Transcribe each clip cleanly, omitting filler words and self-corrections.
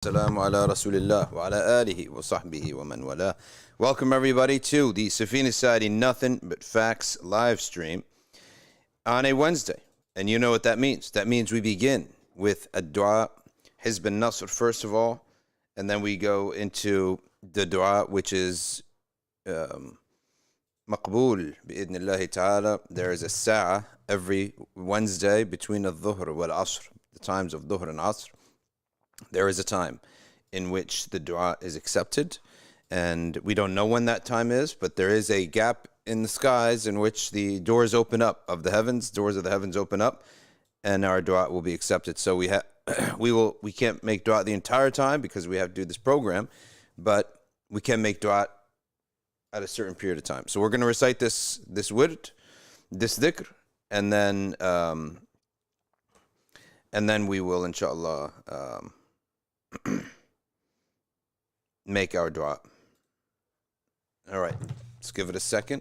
Assalamu ala Rasulillah wa ala alihi wa sahbihi wa man wala. Welcome everybody to the Safina Society Nothing But Facts live stream on a Wednesday. And you know what that means. That means we begin with a dua, Hizb and Nasr first of all, and then we go into the dua which is maqbool bi'idhnillahi ta'ala. There is a sa'a every Wednesday between al-Dhuhr wal-Asr, the times of Dhuhr and Asr. There is a time in which the dua is accepted, and we don't know when that time is, but there is a gap in the skies in which the doors open up of the heavens, doors of the heavens open up, and our dua will be accepted. So we can't make dua the entire time because we have to do this program, but we can make dua at a certain period of time. So we're going to recite this wird, this dhikr, and then we will, inshallah, make our dua. All right, let's give it a second.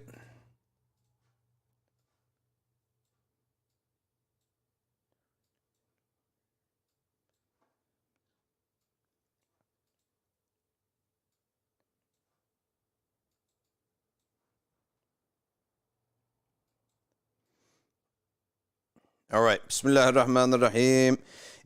All right, Bismillah ar-Rahman ar-Rahim.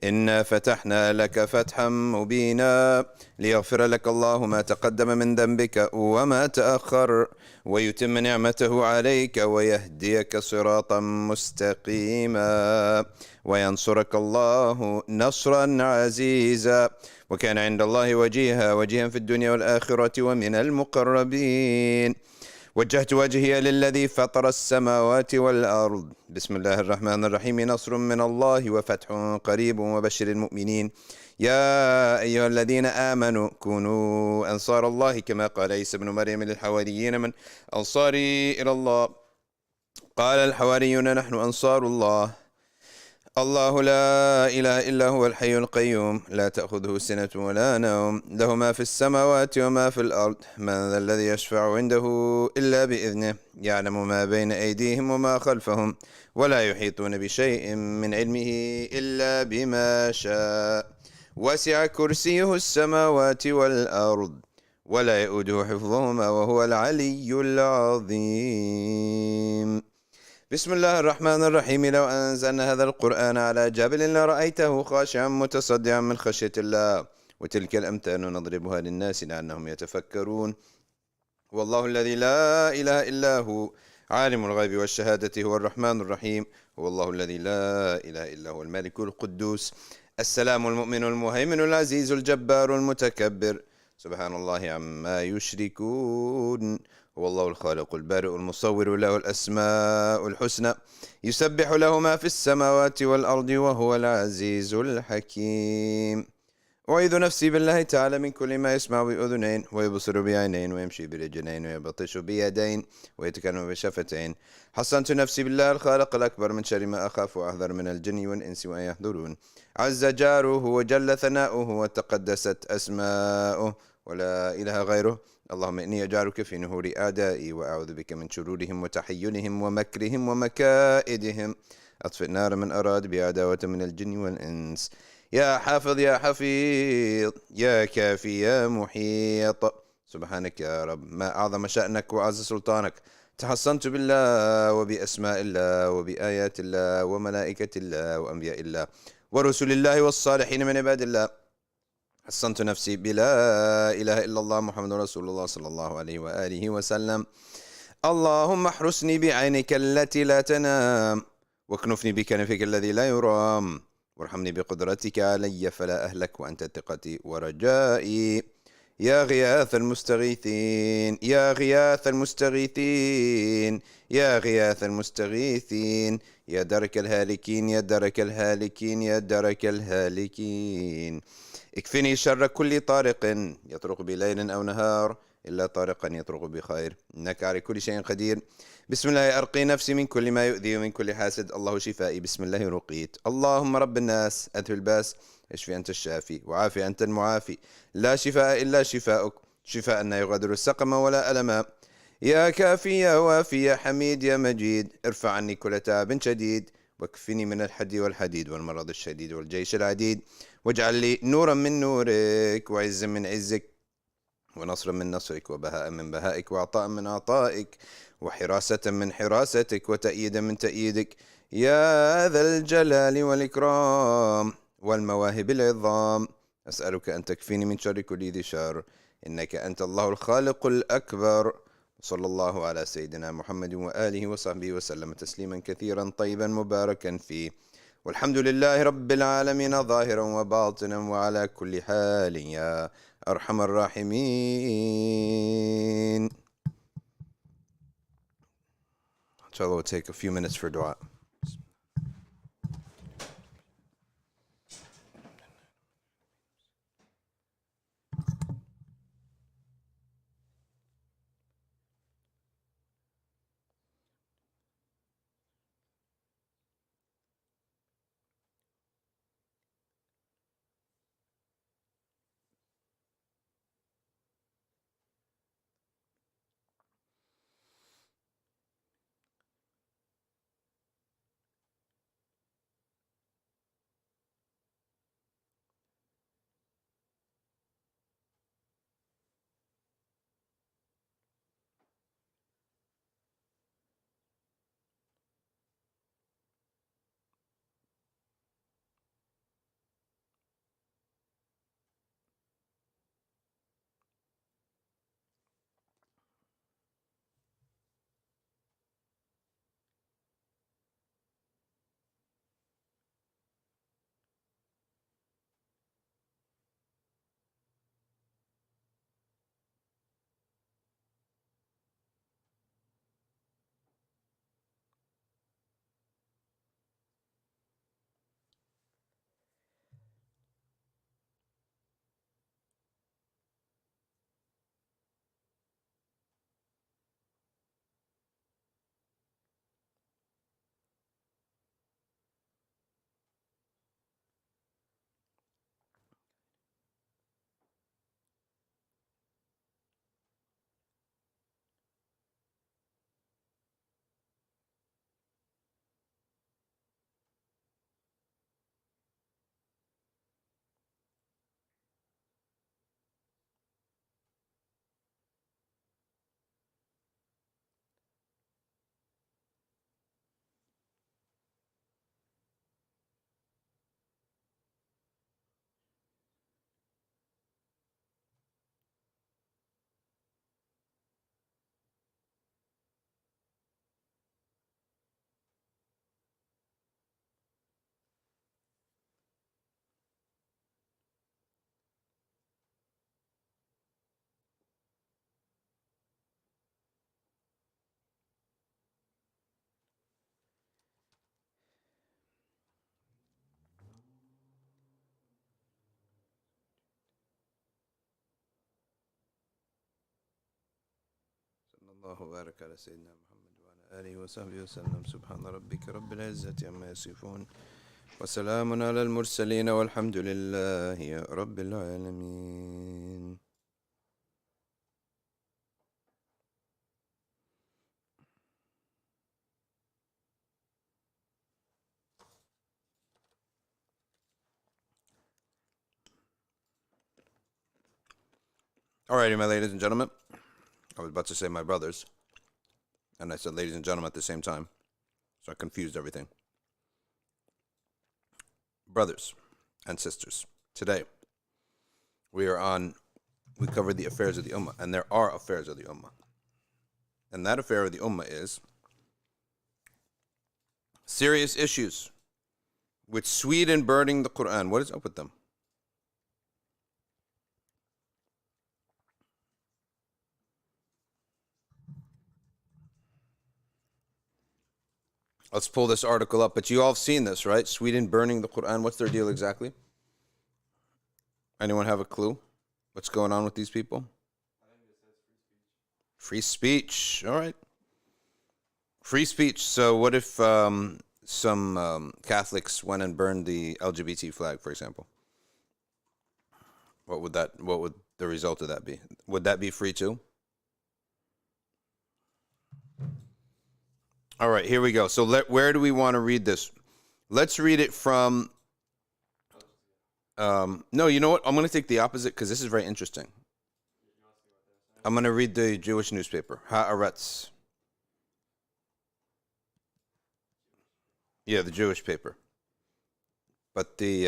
إنا فتحنا لك فتحا مبينا ليغفر لك الله ما تقدم من ذنبك وما تأخر ويتم نعمته عليك ويهديك صراطا مستقيما وينصرك الله نصرا عزيزا وكان عند الله وجيها في الدنيا والآخرة ومن المقربين وجهت وجهي للذي فطر السماوات والأرض بسم الله الرحمن الرحيم نصر من الله وفتح قريب وبشر المؤمنين يا أيها الذين آمنوا كونوا أنصار الله كما قال عيسى ابن مريم للحواريين من أنصاري إلى الله قال الحواريون نحن أنصار الله الله لا إله إلا هو الحي القيوم لا تأخذه سنة ولا نوم له ما في السماوات وما في الأرض من ذا الذي يشفع عنده إلا بإذنه يعلم ما بين أيديهم وما خلفهم ولا يحيطون بشيء من علمه إلا بما شاء وسع كرسيه السماوات والأرض ولا يؤوده حفظهما وهو العلي العظيم بسم الله الرحمن الرحيم لو أنزلنا هذا القرآن على جبل لرأيته خاشعا متصدعا من خشية الله وتلك الأمثال نضربها للناس لعلهم يتفكرون والله الذي لا إله إلا هو عالم الغيب والشهادة هو الرحمن الرحيم هو الله الذي لا إله إلا هو الملك القدوس السلام المؤمن المهيمن العزيز الجبار المتكبر سبحان الله عما يشركون هو الله الخالق البارئ المصور له الأسماء الحسنى يسبح له ما في السماوات والأرض وهو العزيز الحكيم أعيذ نفسي بالله تعالى من كل ما يسمع بأذنين ويبصر بعينين ويمشي برجلين ويبطش بيدين ويتكلم بشفتين حصنت نفسي بالله الخالق الأكبر من شر ما أخاف وأحذر من الجن والإنس وأن يحضرون عز جاره وجل ثناؤه وتقدست أسماؤه ولا إله غيره اللهم إني أجعلك في نهور أعدائي وأعوذ بك من شرورهم وتحيلهم ومكرهم ومكائدهم أطفئ نار من أراد بعداوة من الجن والإنس يا حافظ يا حفيظ يا كافي يا محيط سبحانك يا رب ما أعظم شأنك وأعز سلطانك تحصنت بالله وبأسماء الله وبآيات الله وملائكة الله وأنبياء الله ورسل الله والصالحين من عباد الله حصنت نفسي بلا إله إلا الله محمد رسول الله صلى الله عليه وآله وسلم اللهم احرسني بعينك التي لا تنام واكنفني بكنفك الذي لا يرام وارحمني بقدرتك علي فلا أهلك وأنت ثقتي ورجائي يا غياث المستغيثين يا غياث المستغيثين يا غياث المستغيثين يا درك الهالكين يا درك الهالكين يا درك الهالكين اكفني شر كل طارق يطرق بليل أو نهار إلا طارقا يطرق بخير إنك على كل شيء قدير بسم الله أرقي نفسي من كل ما يؤذي ومن كل حاسد الله شفائي بسم الله رقيت اللهم رب الناس أذهب الباس اشفي أنت الشافي وعافي أنت المعافي لا شفاء إلا شفاؤك شفاء لا يغادر السقم ولا ألما يا كافي يا وافي يا حميد يا مجيد ارفع عني كل تعب شديد واكفني من الحدي والحديد والمرض الشديد والجيش العديد واجعل لي نورا من نورك وعزا من عزك ونصرا من نصرك وبهاء من بهائك وعطاء من عطائك وحراسة من حراستك وتأييدا من تأييدك يا ذا الجلال والإكرام والمواهب العظام. أسألك أن تكفيني من شر كل ذي شر إنك أنت الله الخالق الأكبر. صلى الله على سيدنا محمد وآله وصحبه وسلم تسليما كثيرا طيبا مباركا فيه والحمد لله رب العالمين ظاهرا وباطنا وعلى كل حال يا أرحم الراحمين. Inshallah, we'll take a few minutes for dua. الله وبارك على سيدنا محمد وعلى آله وصحبه وسلم. سبحان ربك رب العزة عما يصفون وسلام على المرسلين والحمد لله رب العالمين. Alrighty, my ladies and gentlemen. I was about to say my brothers, and I said ladies and gentlemen at the same time, so I confused everything. Brothers and sisters, today we covered the affairs of the Ummah, and there are affairs of the Ummah. And that affair of the Ummah is serious issues with Sweden burning the Quran. What is up with them? Let's pull this article up. But you all have seen this, right? Sweden burning the Quran. What's their deal exactly? Anyone have a clue? What's going on with these people? I think it says free speech. All right. Free speech. So what if some Catholics went and burned the LGBT flag, for example? What would the result of that be? Would that be free too? All right, here we go. So where do we want to read this? Let's read it from... no, you know what? I'm going to take the opposite because this is very interesting. I'm going to read the Jewish newspaper, Haaretz. Yeah, the Jewish paper. But the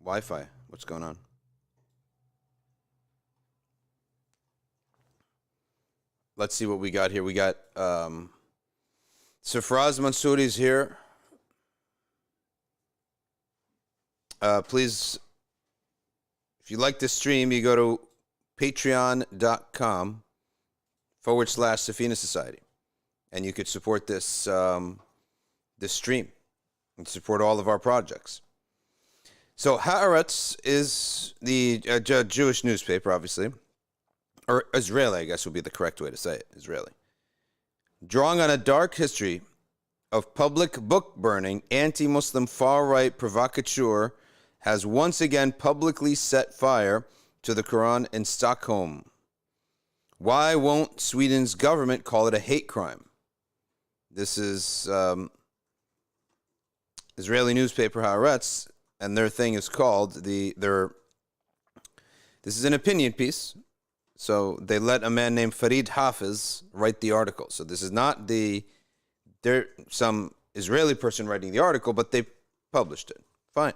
Wi-Fi, what's going on? Let's see what we got here. We got Safraz Mansouri's here. Please, if you like this stream, you go to patreon.com/Safina Society. And you could support this this stream and support all of our projects. So Haaretz is the Jewish newspaper, obviously. Or Israeli, I guess would be the correct way to say it, Israeli. Drawing on a dark history of public book burning, anti-Muslim far-right provocateur has once again publicly set fire to the Quran in Stockholm. Why won't Sweden's government call it a hate crime? This is Israeli newspaper Haaretz, and their thing is called this is an opinion piece. So they let a man named Farid Hafiz write the article. So this is not some Israeli person writing the article, but they published it. Fine.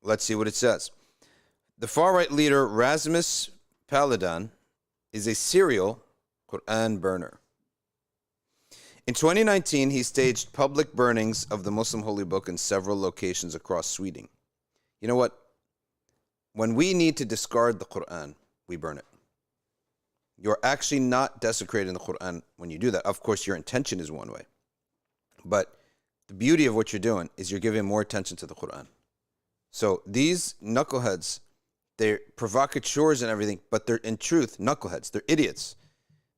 Let's see what it says. The far-right leader Rasmus Paludan is a serial Quran burner. In 2019, he staged public burnings of the Muslim holy book in several locations across Sweden. You know what? When we need to discard the Quran, we burn it. You're actually not desecrating the Quran when you do that. Of course, your intention is one way. But the beauty of what you're doing is you're giving more attention to the Quran. So these knuckleheads, they're provocateurs and everything, but they're in truth knuckleheads. They're idiots.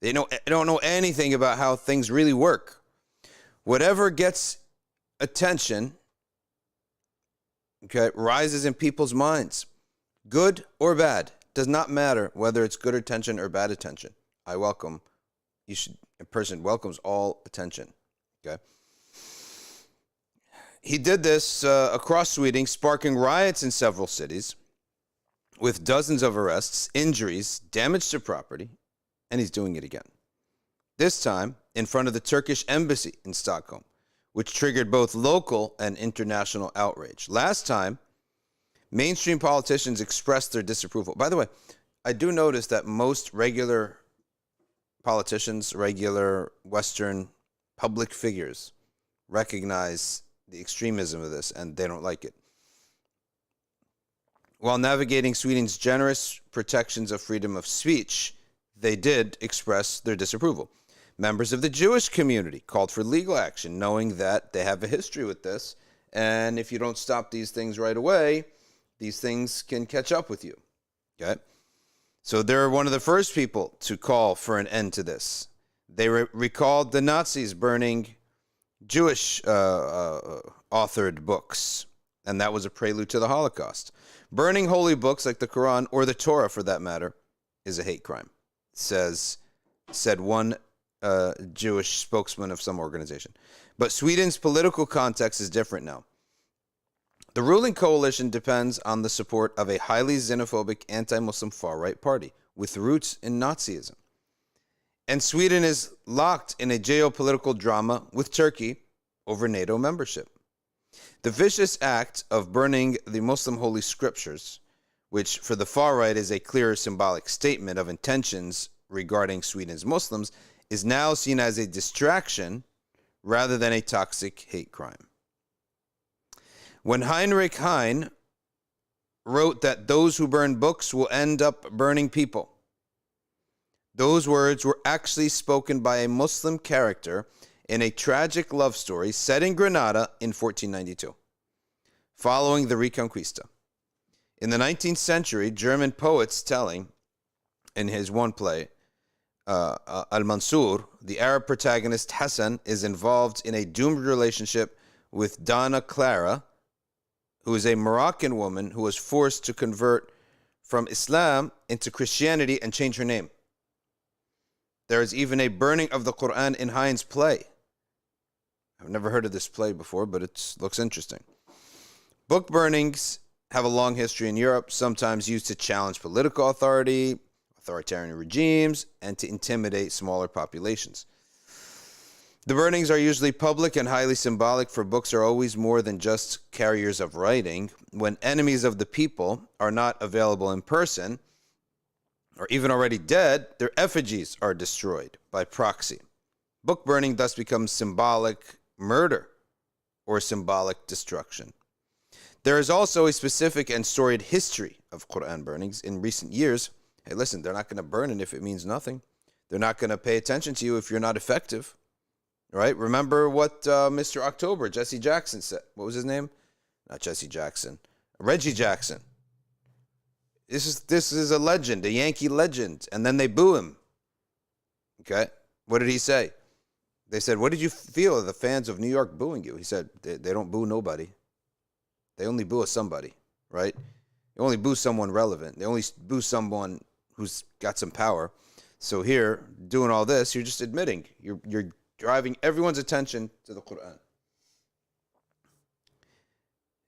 They don't know anything about how things really work. Whatever gets attention, okay, rises in people's minds. Good or bad. Does not matter whether it's good attention or bad attention. A person welcomes all attention. Okay. He did this across Sweden, sparking riots in several cities, with dozens of arrests, injuries, damage to property, and he's doing it again. This time in front of the Turkish embassy in Stockholm, which triggered both local and international outrage. Last time, mainstream politicians expressed their disapproval. By the way, I do notice that most regular politicians, regular Western public figures, recognize the extremism of this, and they don't like it. While navigating Sweden's generous protections of freedom of speech, they did express their disapproval. Members of the Jewish community called for legal action, knowing that they have a history with this, and if you don't stop these things right away, these things can catch up with you. Okay? So they're one of the first people to call for an end to this. They recalled the Nazis burning Jewish authored books, and that was a prelude to the Holocaust. Burning holy books like the Quran, or the Torah for that matter, is a hate crime, said one Jewish spokesman of some organization. But Sweden's political context is different now. The ruling coalition depends on the support of a highly xenophobic anti-Muslim far-right party with roots in Nazism. And Sweden is locked in a geopolitical drama with Turkey over NATO membership. The vicious act of burning the Muslim holy scriptures, which for the far-right is a clear symbolic statement of intentions regarding Sweden's Muslims, is now seen as a distraction rather than a toxic hate crime. When Heinrich Heine wrote that those who burn books will end up burning people, those words were actually spoken by a Muslim character in a tragic love story set in Granada in 1492, following the Reconquista. In the 19th century, German poets telling, in his one play, Al-Mansur, the Arab protagonist Hassan is involved in a doomed relationship with Donna Clara, who is a Moroccan woman who was forced to convert from Islam into Christianity and change her name. There is even a burning of the Quran in Heine's play. I've never heard of this play before, but it looks interesting. Book burnings have a long history in Europe, sometimes used to challenge political authority, authoritarian regimes, and to intimidate smaller populations. The burnings are usually public and highly symbolic, for books are always more than just carriers of writing. When enemies of the people are not available in person, or even already dead, their effigies are destroyed by proxy. Book burning thus becomes symbolic murder or symbolic destruction. There is also a specific and storied history of Quran burnings in recent years. Hey, listen, they're not going to burn it if it means nothing. They're not going to pay attention to you if you're not effective. Right? Remember what Mr. October, Jesse Jackson, said. What was his name? Not Jesse Jackson. Reggie Jackson. This is a legend, a Yankee legend. And then they boo him. Okay? What did he say? They said, what did you feel of the fans of New York booing you? He said, they don't boo nobody. They only boo somebody, right? They only boo someone relevant. They only boo someone who's got some power. So here, doing all this, you're just admitting. You're driving everyone's attention to the Quran.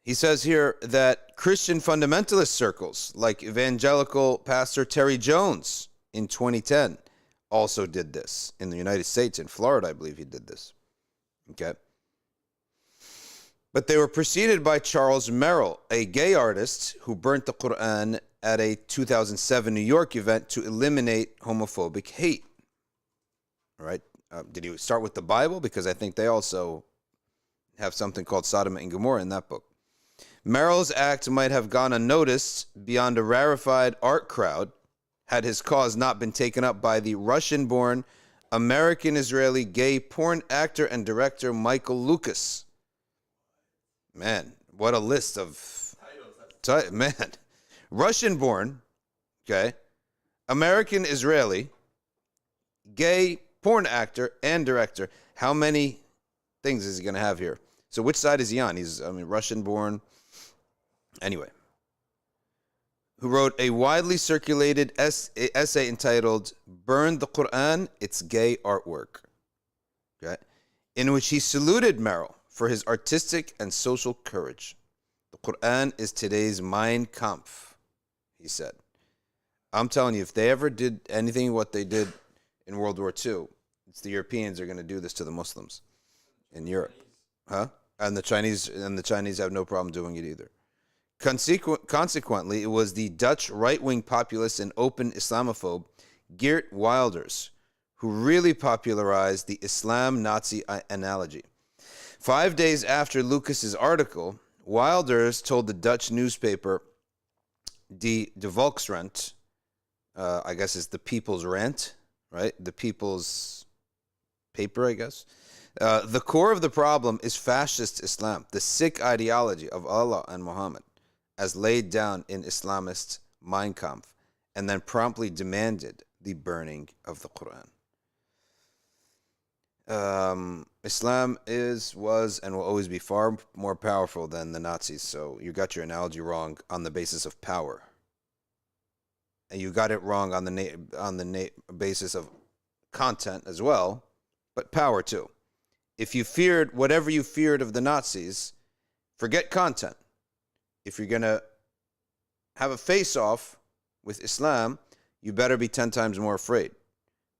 He says here that Christian fundamentalist circles, like evangelical pastor Terry Jones in 2010, also did this. In the United States, in Florida, I believe he did this. Okay. But they were preceded by Charles Merrill, a gay artist who burnt the Quran at a 2007 New York event to eliminate homophobic hate. All right. Did you start with the Bible? Because I think they also have something called Sodom and Gomorrah in that book. Merrill's act might have gone unnoticed beyond a rarefied art crowd had his cause not been taken up by the Russian-born American-Israeli gay porn actor and director Michael Lucas. Man, what a list of man. Russian-born, okay, American-Israeli, gay porn actor and director. How many things is he going to have here? So which side is he on? He's, Russian-born. Anyway, who wrote a widely circulated essay entitled "Burn the Quran, It's Gay Artwork," okay, in which he saluted Merrill for his artistic and social courage. The Quran is today's Mein Kampf, he said. I'm telling you, if they ever did anything what they did in World War II, it's the Europeans are going to do this to the Muslims in Europe. Huh? And the Chinese have no problem doing it either. Consequently, it was the Dutch right-wing populist and open Islamophobe Geert Wilders who really popularized the Islam-Nazi analogy. 5 days after Lucas's article, Wilders told the Dutch newspaper De Volkskrant, I guess it's the People's Rant, right? The People's Paper, I guess. The core of the problem is fascist Islam, the sick ideology of Allah and Muhammad, as laid down in Islamist Mein Kampf, and then promptly demanded the burning of the Quran. Islam was, and will always be far more powerful than the Nazis. So you got your analogy wrong on the basis of power, and you got it wrong on the basis of content as well, but power too. If you feared whatever you feared of the Nazis, forget content. If you're gonna have a face-off with Islam, you better be 10 times more afraid.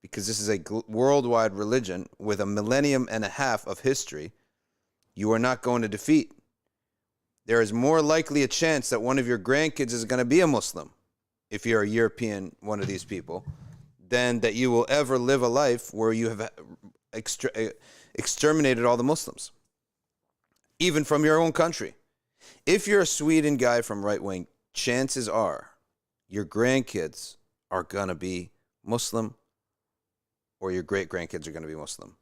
Because this is a worldwide religion with a millennium and a half of history you are not going to defeat. There is more likely a chance that one of your grandkids is going to be a Muslim, if you're a European, one of these people, than that you will ever live a life where you have exterminated all the Muslims, even from your own country. If you're a Sweden guy from right wing, chances are your grandkids are going to be Muslim, or your great-grandkids are going to be Muslim.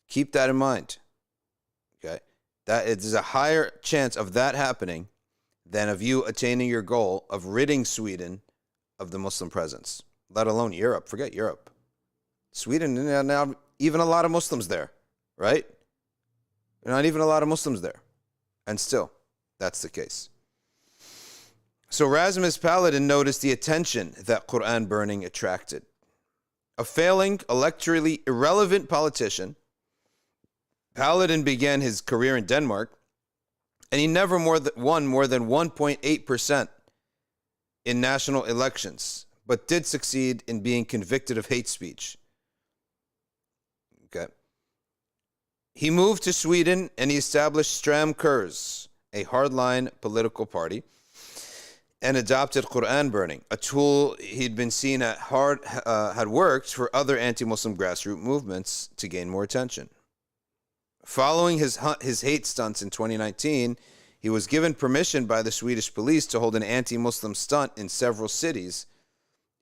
Keep that in mind. Okay? That is a higher chance of that happening than of you attaining your goal of ridding Sweden of the Muslim presence, let alone Europe. Forget Europe. Sweden, now even a lot of Muslims there, right? Not even a lot of Muslims there. And still, that's the case. So Rasmus Paludan noticed the attention that Quran burning attracted. A failing, electorally irrelevant politician Paladin began his career in Denmark, and he never won more than 1.8% in national elections, but did succeed in being convicted of hate speech. Okay. He moved to Sweden and he established Stram Kurs, a hardline political party, and adopted Quran burning, a tool he'd been seen had worked for other anti-Muslim grassroots movements to gain more attention. Following his hate stunts in 2019, he was given permission by the Swedish police to hold an anti-Muslim stunt in several cities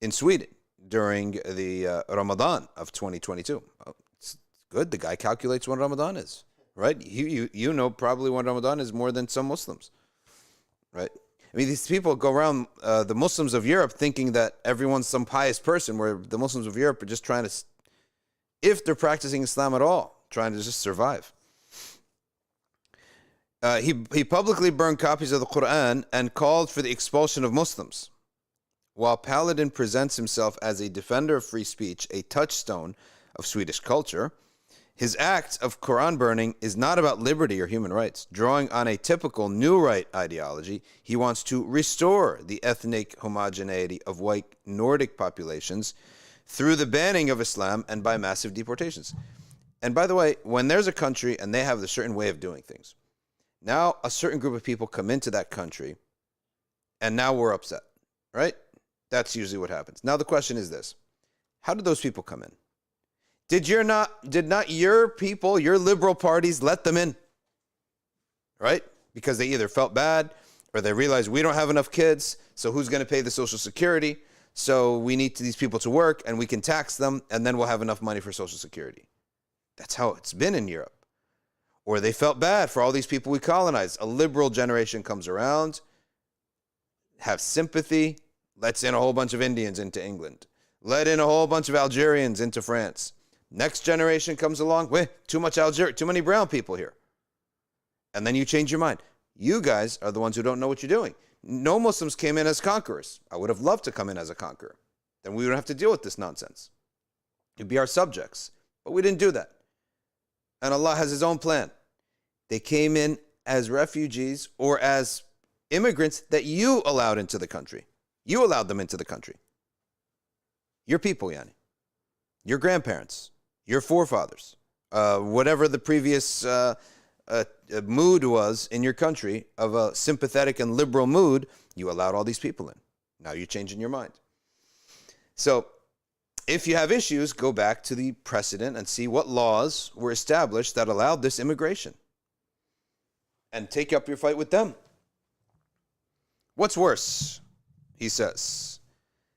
in Sweden during the Ramadan of 2022. Oh, it's good. The guy calculates when Ramadan is, right? You know probably when Ramadan is more than some Muslims, right? I mean, these people go around, the Muslims of Europe, thinking that everyone's some pious person, where the Muslims of Europe are just trying to, if they're practicing Islam at all, trying to just survive. He publicly burned copies of the Quran and called for the expulsion of Muslims. While Paladin presents himself as a defender of free speech, a touchstone of Swedish culture, his act of Quran burning is not about liberty or human rights. Drawing on a typical New Right ideology, he wants to restore the ethnic homogeneity of white Nordic populations through the banning of Islam and by massive deportations. And by the way, when there's a country and they have a certain way of doing things, now a certain group of people come into that country and now we're upset, right? That's usually what happens. Now the question is this: how did those people come in? Did not your people, your liberal parties, let them in? Right? Because they either felt bad or they realized we don't have enough kids, so who's going to pay the Social Security? So we need these people to work and we can tax them and then we'll have enough money for Social Security. That's how it's been in Europe. Or they felt bad for all these people we colonized. A liberal generation comes around, have sympathy, lets in a whole bunch of Indians into England, let in a whole bunch of Algerians into France. Next generation comes along, too much Algeria, too many brown people here. And then you change your mind. You guys are the ones who don't know what you're doing. No Muslims came in as conquerors. I would have loved to come in as a conqueror. Then we would have to deal with this nonsense. You'd be our subjects. But we didn't do that. And Allah has His own plan. They came in as refugees or as immigrants that you allowed into the country. You allowed them into the country. Your people, Yani. Your grandparents. Your forefathers. Whatever the previous mood was in your country, of a sympathetic and liberal mood, you allowed all these people in. Now you're changing your mind. So, if you have issues, go back to the precedent and see what laws were established that allowed this immigration. And take up your fight with them. What's worse, he says,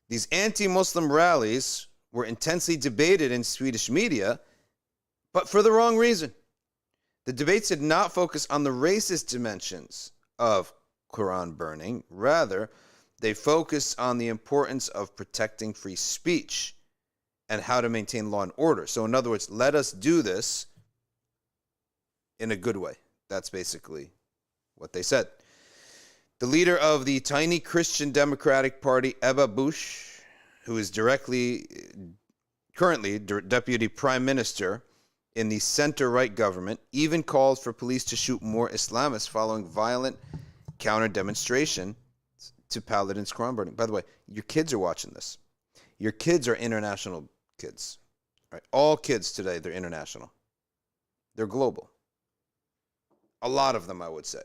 these anti-Muslim rallies were intensely debated in Swedish media, but for the wrong reason. The debates did not focus on the racist dimensions of Quran burning. Rather, they focused on the importance of protecting free speech and how to maintain law and order. So in other words, let us do this in a good way. That's basically what they said. The leader of the tiny Christian Democratic Party, Ebba Busch, who is currently Deputy Prime Minister in the center-right government, even called for police to shoot more Islamists following violent counter-demonstration to Paladin's Quran burning. By the way, your kids are watching this. Your kids are international kids. Right? All kids today, they're international. They're global. A lot of them, I would say.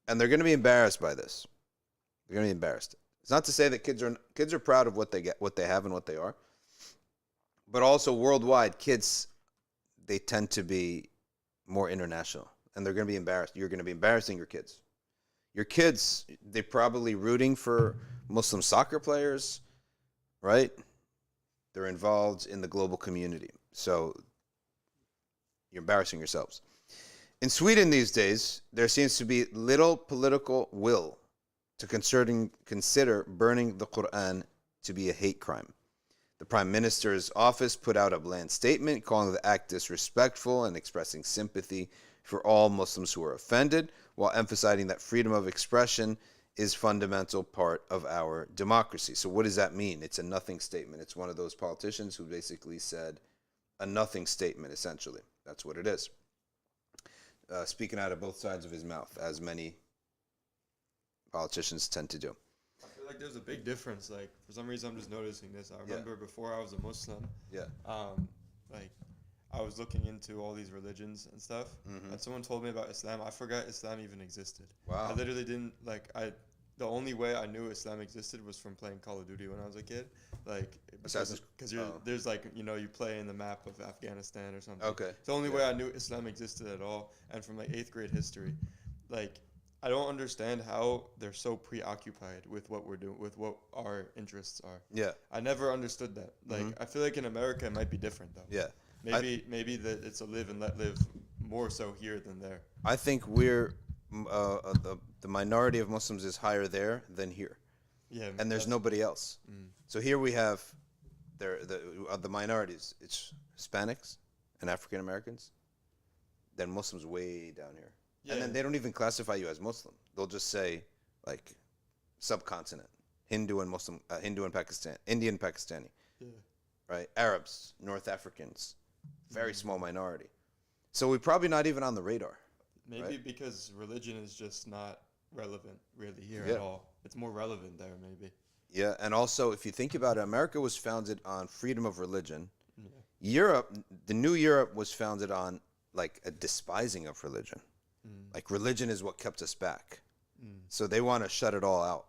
And they're going to be embarrassed by this. They're going to be embarrassed. It's not to say that kids are proud of what they get, what they have, and what they are. But also worldwide, kids, they tend to be more international. And they're going to be embarrassed. You're going to be embarrassing your kids. Your kids, they're probably rooting for Muslim soccer players, right? They're involved in the global community. So you're embarrassing yourselves. In Sweden these days, there seems to be little political will to consider burning the Quran to be a hate crime. The Prime Minister's office put out a bland statement calling the act disrespectful and expressing sympathy for all Muslims who are offended, while emphasizing that freedom of expression is a fundamental part of our democracy. So what does that mean? It's a nothing statement. It's one of those politicians who basically said a nothing statement, essentially. That's what it is. speaking out of both sides of his mouth, as many politicians tend to do. I feel like there's a big difference. Like, for some reason, I'm just noticing this. I remember before I was a Muslim, Yeah. like, I was looking into all these religions and stuff, and someone told me about Islam. I forgot Islam even existed. Wow. I literally didn't, like, the only way I knew Islam existed was from playing Call of Duty when I was a kid. Like, because there's, like, you know, you play in the map of Afghanistan or something. Okay. It's the only way I knew Islam existed at all, and from, like, 8th grade history. Like, I don't understand how they're so preoccupied with what we're doing, with what our interests are. Yeah. I never understood that. Like, I feel like in America it might be different, though. Yeah. Maybe that it's a live and let live more so here than there. I think we're the minority of Muslims is higher there than here. Yeah. And there's nobody else. So here we have the minorities. It's Hispanics and African Americans. Then Muslims way down here. Yeah. And then they don't even classify you as Muslim. They'll just say, like, subcontinent, Hindu and Muslim, Hindu and Pakistan, Indian, Pakistani. Yeah. Right? Arabs, North Africans, very small minority. So we're probably not even on the radar. Maybe right? Because religion is just not relevant really here at all. It's more relevant there, maybe. Yeah, and also if you think about it, America was founded on freedom of religion. Yeah. Europe, the new Europe was founded on like a despising of religion. Like religion is what kept us back. So they want to shut it all out.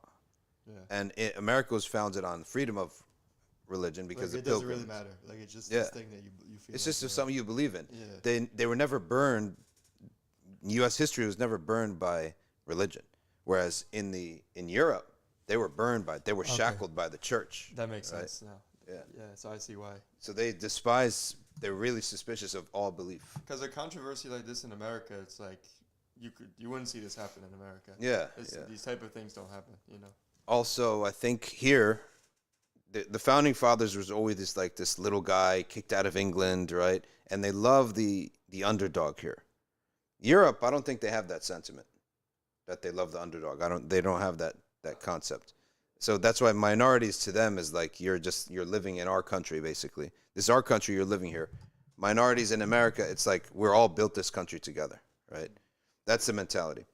Yeah. And America was founded on freedom of religion because like it doesn't really matter. Like it's just this thing that you feel. It's like just something you believe in. Yeah. They were never burned. U.S. history was never burned by religion, whereas in Europe they were burned by. They were shackled by the church. That makes sense now. Yeah. Yeah. So I see why. So they despise. They're really suspicious of all belief. Because a controversy like this in America, it's like you wouldn't see this happen in America. Yeah. These type of things don't happen. You know. Also, I think here, the founding fathers was always this little guy kicked out of England, right? And they love the underdog here. Europe, I don't think they have that sentiment that they love the underdog. They don't have that concept. So that's why minorities to them is like you're living in our country basically. This is our country, you're living here. Minorities in America, it's like we're all built this country together, right? That's the mentality.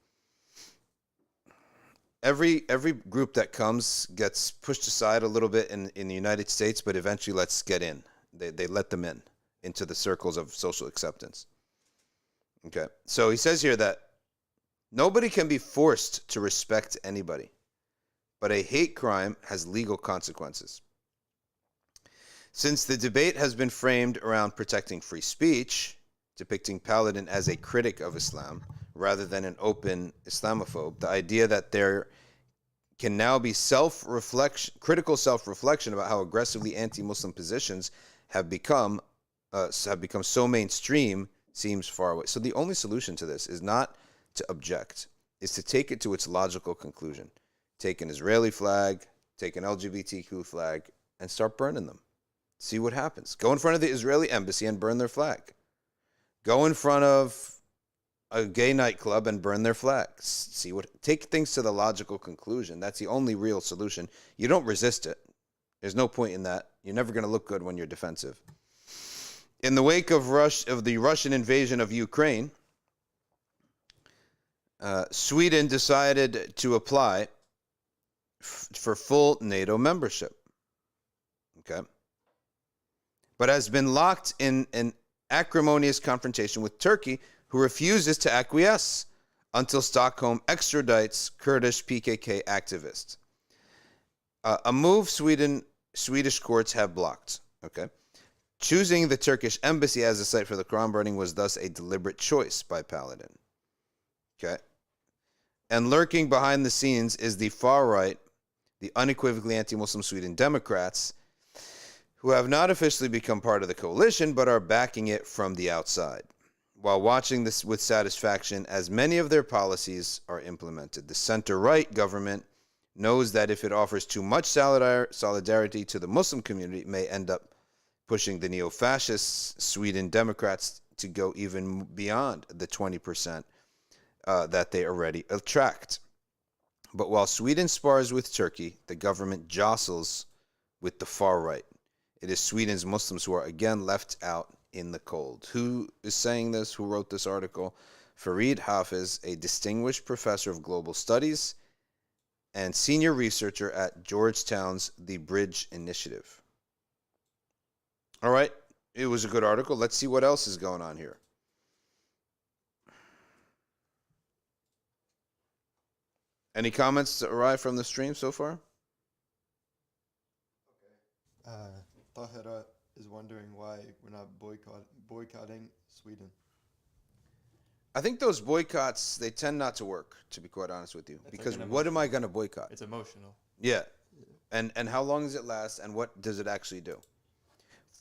Every group that comes gets pushed aside a little bit in the United States, but eventually let's get in. They let them in into the circles of social acceptance. Okay, so he says here that nobody can be forced to respect anybody, but a hate crime has legal consequences. Since the debate has been framed around protecting free speech, depicting Paladin as a critic of Islam rather than an open Islamophobe, the idea that there can now be critical self-reflection about how aggressively anti-Muslim positions have become so mainstream seems far away. So the only solution to this is not to object, is to take it to its logical conclusion. Take an Israeli flag, take an LGBTQ flag, and start burning them. See what happens. Go in front of the Israeli embassy and burn their flag. Go in front of a gay nightclub and burn their flags. Take things to the logical conclusion. That's the only real solution. You don't resist it. There's no point in that. You're never going to look good when you're defensive. In the wake of the Russian invasion of Ukraine, Sweden decided to apply for full NATO membership. Okay, but has been locked in an acrimonious confrontation with Turkey, who refuses to acquiesce until Stockholm extradites Kurdish PKK activists. A move Swedish courts have blocked. Okay. Choosing the Turkish embassy as a site for the Quran burning was thus a deliberate choice by Paladin. Okay. And lurking behind the scenes is the far right, the unequivocally anti-Muslim Sweden Democrats, who have not officially become part of the coalition but are backing it from the outside, while watching this with satisfaction as many of their policies are implemented. The center-right government knows that if it offers too much solidarity to the Muslim community, it may end up pushing the neo-fascist Sweden Democrats to go even beyond the 20% that they already attract. But while Sweden spars with Turkey, the government jostles with the far right. It is Sweden's Muslims who are again left out in the cold. Who is saying this? Who wrote this article? Farid Hafiz, a distinguished professor of global studies and senior researcher at Georgetown's The Bridge Initiative. All right, it was a good article. Let's see what else is going on here. Any comments that arrive from the stream so far? Tahira is wondering why we're not boycotting Sweden. I think those boycotts, they tend not to work, to be quite honest with you. It's because like what am I going to boycott? It's emotional. Yeah. And how long does it last, and what does it actually do?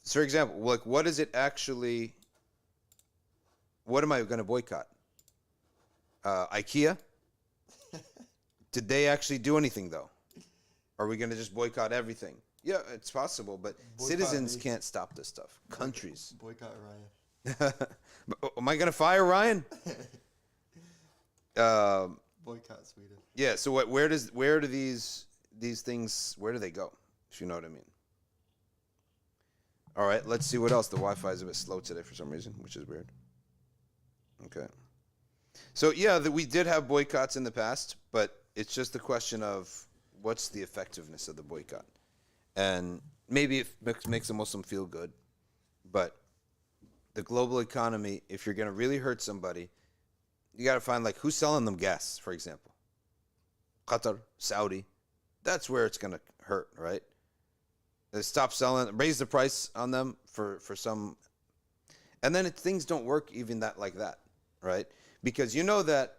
So, for example, like, what am I going to boycott? IKEA? Did they actually do anything, though? Are we going to just boycott everything? Yeah, it's possible, but citizens can't stop this stuff. Countries. Boycott Ryan. Am I going to fire Ryan? Boycott Sweden. Yeah, so where do these things, where do they go? If you know what I mean. All right, let's see what else. The Wi-Fi is a bit slow today for some reason, which is weird. Okay. So, yeah, we did have boycotts in the past, but it's just the question of what's the effectiveness of the boycott. And maybe it makes a Muslim feel good, but the global economy, if you're going to really hurt somebody, you got to find, like, who's selling them gas, for example. Qatar, Saudi. That's where it's going to hurt, right? They stop selling, raise the price on them for some. And then things don't work even like that, right? Because you know that,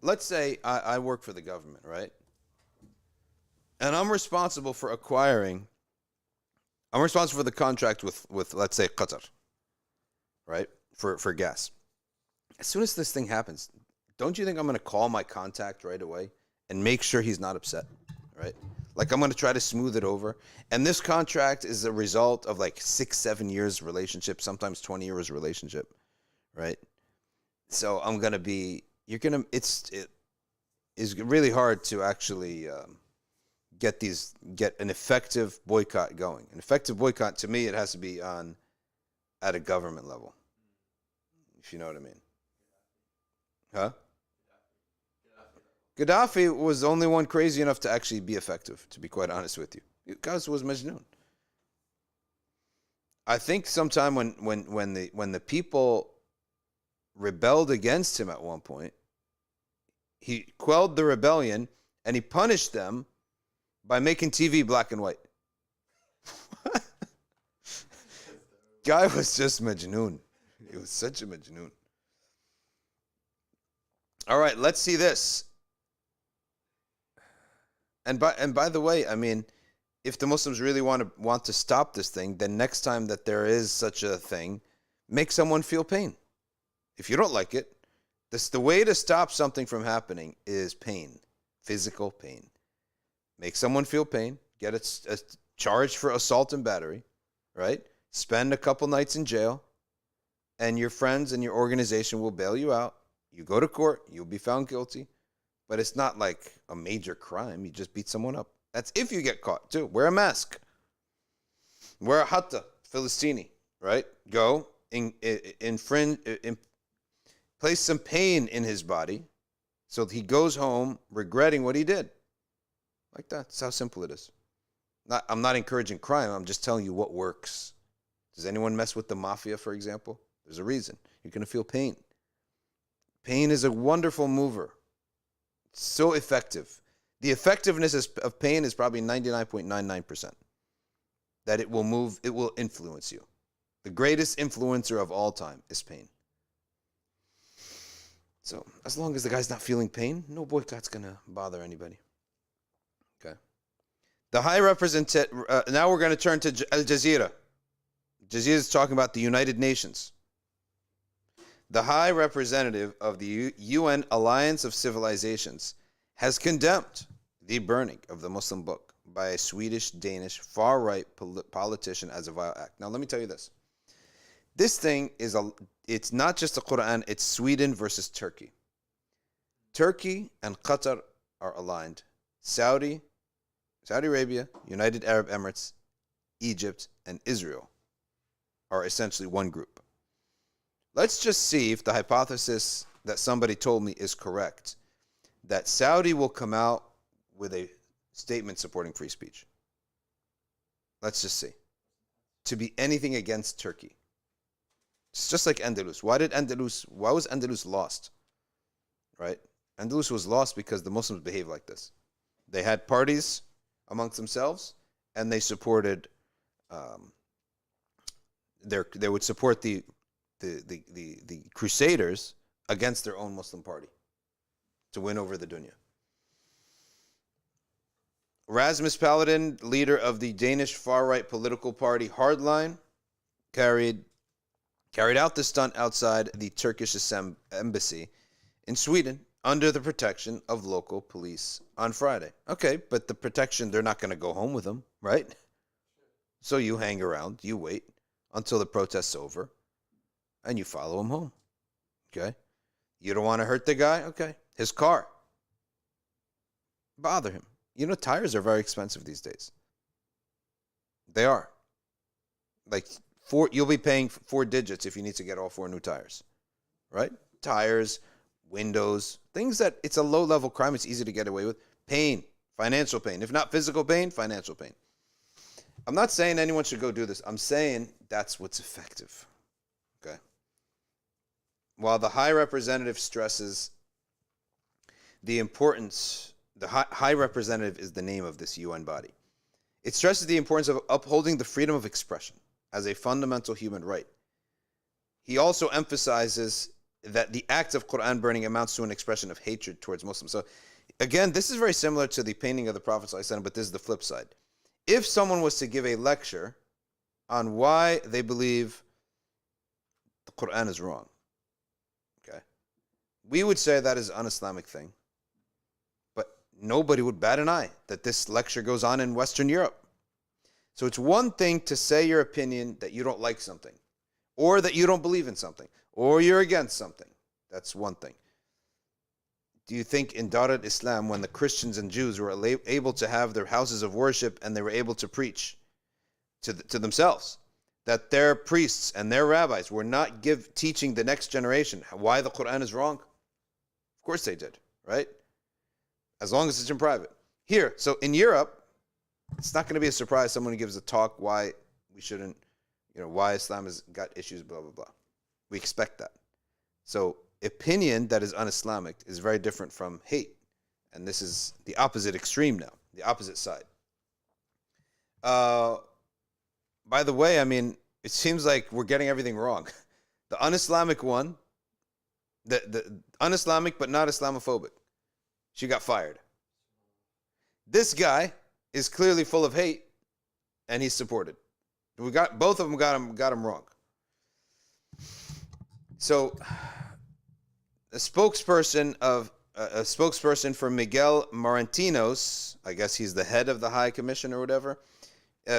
let's say I work for the government, right? And I'm responsible for the contract with let's say, Qatar, right? For gas. As soon as this thing happens, don't you think I'm going to call my contact right away and make sure he's not upset, right? Like, I'm going to try to smooth it over. And this contract is a result of like 6-7 years relationship, sometimes 20 years relationship, right? So I'm going to be, it is really hard to actually get an effective boycott going. An effective boycott, to me, it has to be at a government level, if you know what I mean. Huh? Gaddafi was the only one crazy enough to actually be effective, to be quite honest with you. Because was Majnoon. I think sometime when the people rebelled against him at one point, he quelled the rebellion and he punished them by making TV black and white. Guy was just Majnoon. He was such a Majnoon. All right, let's see this. And by the way, I mean, if the Muslims really want to stop this thing, then next time that there is such a thing, make someone feel pain. If you don't like it, the way to stop something from happening is pain, physical pain. Make someone feel pain, get a charge for assault and battery, right? Spend a couple nights in jail, and your friends and your organization will bail you out. You go to court, you'll be found guilty. But it's not like a major crime. You just beat someone up. That's if you get caught, too. Wear a mask. Wear a hatta, Philistini, right? Go, place some pain in his body so that he goes home regretting what he did. Like that. That's how simple it is. I'm not encouraging crime. I'm just telling you what works. Does anyone mess with the mafia, for example? There's a reason. You're going to feel pain. Pain is a wonderful mover. So effective. The effectiveness of pain is probably 99.99%. That it will move, it will influence you. The greatest influencer of all time is pain. So as long as the guy's not feeling pain, no boycott's going to bother anybody. Okay. The High Representative, now we're going to turn to Al Jazeera. Jazeera is talking about the United Nations. The High Representative of the UN Alliance of Civilizations has condemned the burning of the Muslim book by a Swedish-Danish far-right politician as a vile act. Now, let me tell you this. This thing it's not just the Quran, it's Sweden versus Turkey. Turkey and Qatar are aligned. Saudi Arabia, United Arab Emirates, Egypt, and Israel are essentially one group. Let's just see if the hypothesis that somebody told me is correct, that Saudi will come out with a statement supporting free speech. Let's just see. To be anything against Turkey. It's just like Andalus. Why was Andalus lost? Right? Andalus was lost because the Muslims behaved like this. They had parties amongst themselves, and they supported they would support the Crusaders against their own Muslim party to win over the dunya. Rasmus Paludan, leader of the Danish far-right political party Hardline, carried out the stunt outside the Turkish embassy in Sweden under the protection of local police on Friday. Okay, but the protection, they're not going to go home with them, right? So you hang around, you wait until the protest's over, and you follow him home. Okay? You don't want to hurt the guy? Okay. His car. Bother him. You know, tires are very expensive these days. They are. Like, you'll be paying 4 digits if you need to get all 4 new tires. Right? Tires, windows, things that it's a low-level crime. It's easy to get away with. Pain, financial pain. If not physical pain, financial pain. I'm not saying anyone should go do this. I'm saying that's what's effective. Okay? While the High Representative stresses the importance, the High Representative is the name of this UN body. It stresses the importance of upholding the freedom of expression as a fundamental human right. He also emphasizes that the act of Quran burning amounts to an expression of hatred towards Muslims. So, again, this is very similar to the painting of the Prophet ﷺ, but this is the flip side. If someone was to give a lecture on why they believe the Quran is wrong, okay, we would say that is an un-Islamic thing, but nobody would bat an eye that this lecture goes on in Western Europe. So it's one thing to say your opinion that you don't like something, or that you don't believe in something, or you're against something. That's one thing. Do you think in Dar al-Islam, when the Christians and Jews were able to have their houses of worship and they were able to preach to themselves, that their priests and their rabbis were not teaching the next generation why the Quran is wrong? Of course they did, right? As long as it's in private. Here, so in Europe, it's not going to be a surprise someone who gives a talk why we shouldn't, why Islam has got issues, blah, blah, blah. We expect that. So opinion that is un-Islamic is very different from hate. And this is the opposite extreme now, the opposite side. By the way, I mean, it seems like we're getting everything wrong. The un-Islamic one, the un-Islamic but not Islamophobic, she got fired. This guy is clearly full of hate, and he's supported. Both of them got him wrong. So, a spokesperson for Miguel Morantinos, I guess he's the head of the High Commission or whatever,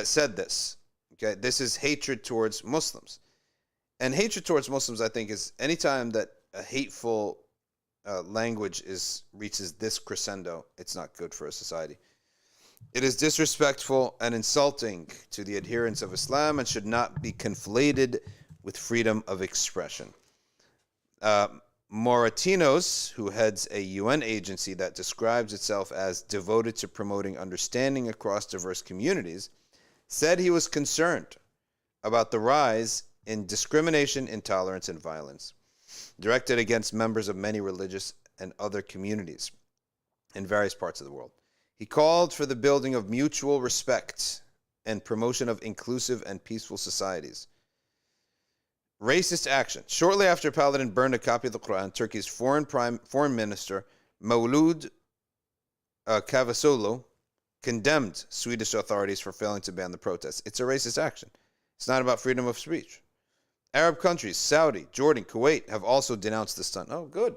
said this. Okay, this is hatred towards Muslims, and hatred towards Muslims, I think, is anytime that a hateful language reaches this crescendo, it's not good for a society. It is disrespectful and insulting to the adherents of Islam and should not be conflated with freedom of expression. Moratinos, who heads a UN agency that describes itself as devoted to promoting understanding across diverse communities, said he was concerned about the rise in discrimination, intolerance, and violence directed against members of many religious and other communities in various parts of the world. He called for the building of mutual respect and promotion of inclusive and peaceful societies. Racist action. Shortly after Paludan burned a copy of the Quran, Turkey's foreign minister, Mevlut Cavusoglu, condemned Swedish authorities for failing to ban the protests. It's a racist action. It's not about freedom of speech. Arab countries, Saudi, Jordan, Kuwait, have also denounced the stunt. Oh, good.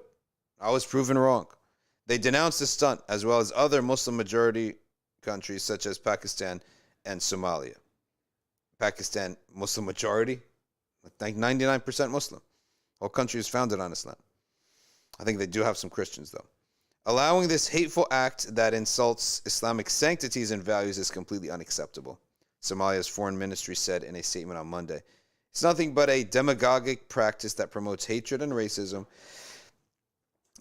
I was proven wrong. They denounced the stunt, as well as other Muslim-majority countries such as Pakistan and Somalia. Pakistan, Muslim-majority? Like 99% Muslim. Whole country is founded on Islam. I think they do have some Christians, though. Allowing this hateful act that insults Islamic sanctities and values is completely unacceptable, Somalia's foreign ministry said in a statement on Monday. It's nothing but a demagogic practice that promotes hatred and racism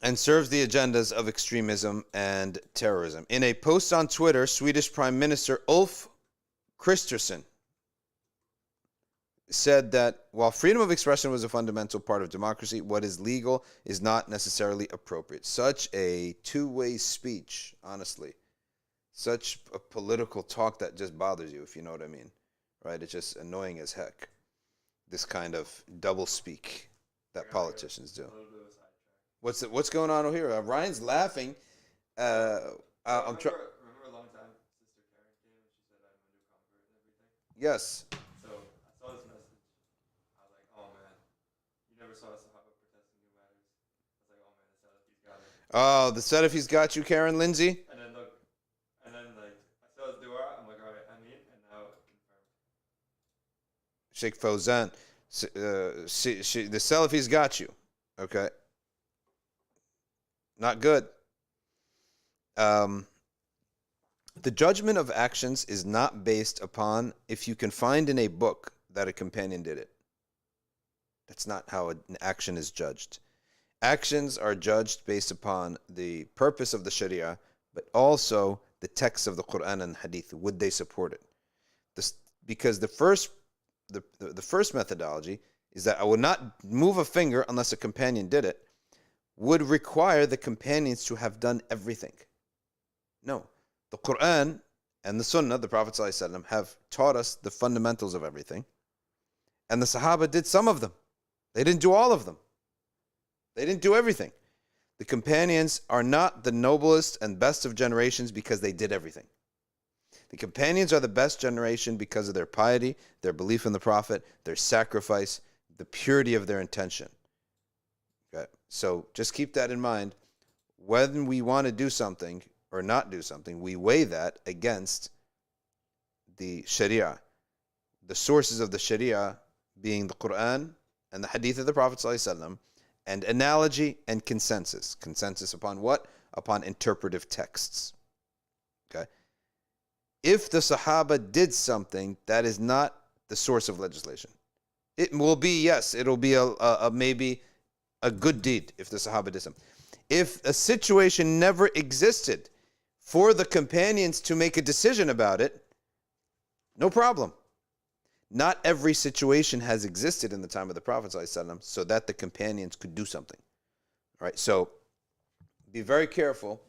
and serves the agendas of extremism and terrorism. In a post on Twitter, Swedish Prime Minister Ulf Kristersson said that while freedom of expression was a fundamental part of democracy, what is legal is not necessarily appropriate. Such a two-way speech, honestly. Such a political talk that just bothers you, if you know what I mean. Right? It's just annoying as heck. This kind of double speak that politicians do. What's going on over here? Ryan's laughing. Remember a long time Sister Karen came and she said I'm a new convert and everything? Yes. So I saw this message. I was like, oh man, you never saw a Sahaba protesting new matters. I was like, oh man, the Salafis got it. Oh, the Salafis got you, Karen Lindsay? And then look, like I saw his dua, I'm like, alright, I mean, and now it confirmed. Sheikh Fawzan, the Salafis got you. Okay. Not good. The judgment of actions is not based upon if you can find in a book that a companion did it. That's not how an action is judged. Actions are judged based upon the purpose of the Sharia, but also the text of the Quran and Hadith. Would they support it? Because the first methodology is that I would not move a finger unless a companion did it, would require the companions to have done everything. No. The Quran and the Sunnah, the Prophet ﷺ, have taught us the fundamentals of everything. And the Sahaba did some of them. They didn't do all of them. They didn't do everything. The companions are not the noblest and best of generations because they did everything. The companions are the best generation because of their piety, their belief in the Prophet, their sacrifice, the purity of their intention. Okay? So just keep that in mind. When we want to do something or not do something, we weigh that against the Sharia. The sources of the Sharia being the Quran and the Hadith of the Prophet ﷺ, and analogy and consensus. Consensus upon what? Upon interpretive texts. Okay? If the Sahaba did something that is not the source of legislation, it will be, yes, it'll be maybe a good deed if the Sahaba did something. If a situation never existed for the companions to make a decision about it, no problem. Not every situation has existed in the time of the Prophet ﷺ so that the companions could do something. All right, so be very careful,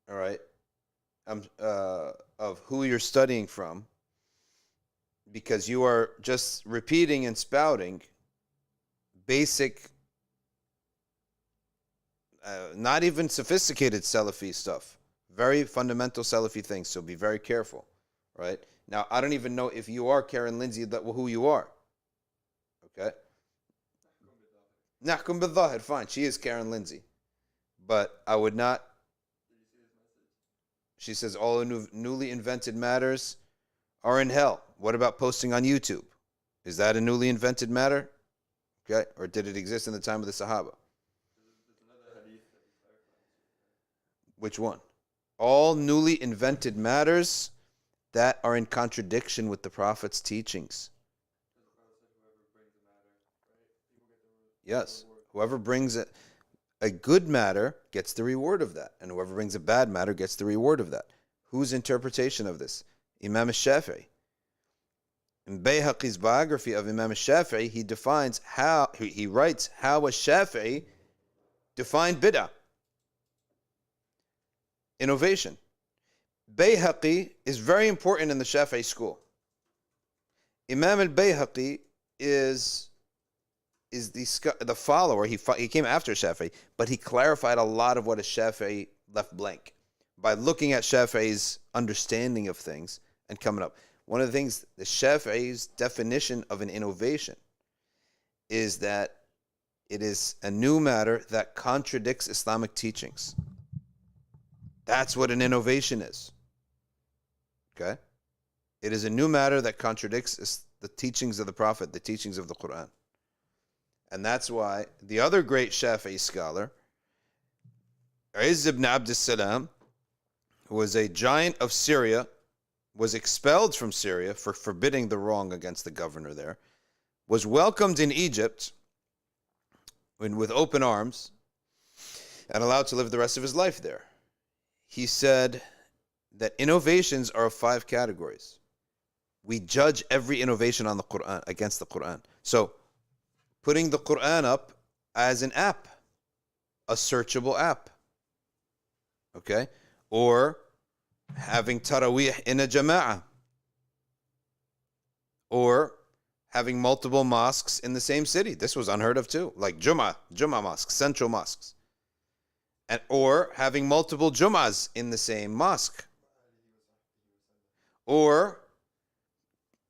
all right, of who you're studying from, because you are just repeating and spouting basic, not even sophisticated Salafi stuff, very fundamental Salafi things, so be very careful, right? Now, I don't even know if you are Karen Lindsay, who you are. Okay? Nahkum bil-Dhahir, fine. She is Karen Lindsay. But I would not. She says all newly invented matters are in hell. What about posting on YouTube? Is that a newly invented matter? Okay? Or did it exist in the time of the Sahaba? Which one? All newly invented matters that are in contradiction with the Prophet's teachings. Yes. Whoever brings a good matter gets the reward of that. And whoever brings a bad matter gets the reward of that. Whose interpretation of this? Imam al-Shafi'i. In Bayhaqi's biography of Imam al-Shafi'i, he defines how, he writes how al-Shafi'i defined bid'ah. Innovation. Bayhaqi is very important in the Shafi'i school. Imam al-Bayhaqi is the follower. He came after Shafi'i, but he clarified a lot of what a Shafi'i left blank by looking at Shafi'i's understanding of things and coming up. One of the things, the Shafi'i's definition of an innovation is that it is a new matter that contradicts Islamic teachings. That's what an innovation is. Okay? It is a new matter that contradicts the teachings of the Prophet, the teachings of the Quran. And that's why the other great Shafi'i scholar, Izz ibn Abd as-Salam, who was a giant of Syria, was expelled from Syria for forbidding the wrong against the governor there, was welcomed in Egypt with open arms, and allowed to live the rest of his life there. He said that innovations are of 5 categories. We judge every innovation on the Quran against the Quran. So, putting the Quran up as an app, a searchable app, okay? Or having tarawih in a jama'ah, or having multiple mosques in the same city. This was unheard of too, like Jummah mosques, central mosques. And, or having multiple Jum'ahs in the same mosque. Or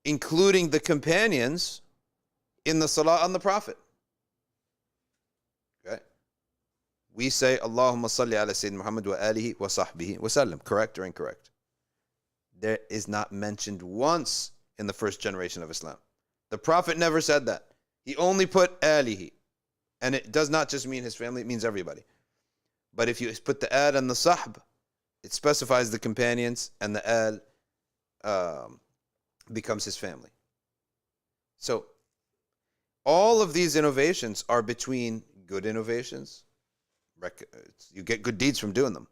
including the companions in the salah on the Prophet. Okay? We say, Allahumma salli ala Sayyidina Muhammad wa alihi wa sahbihi wa sallam. Correct or incorrect? There is not mentioned once in the first generation of Islam. The Prophet never said that. He only put alihi. And it does not just mean his family, it means everybody. But if you put the al and the sahb, it specifies the companions, and the al becomes his family. So all of these innovations are between good innovations. You get good deeds from doing them.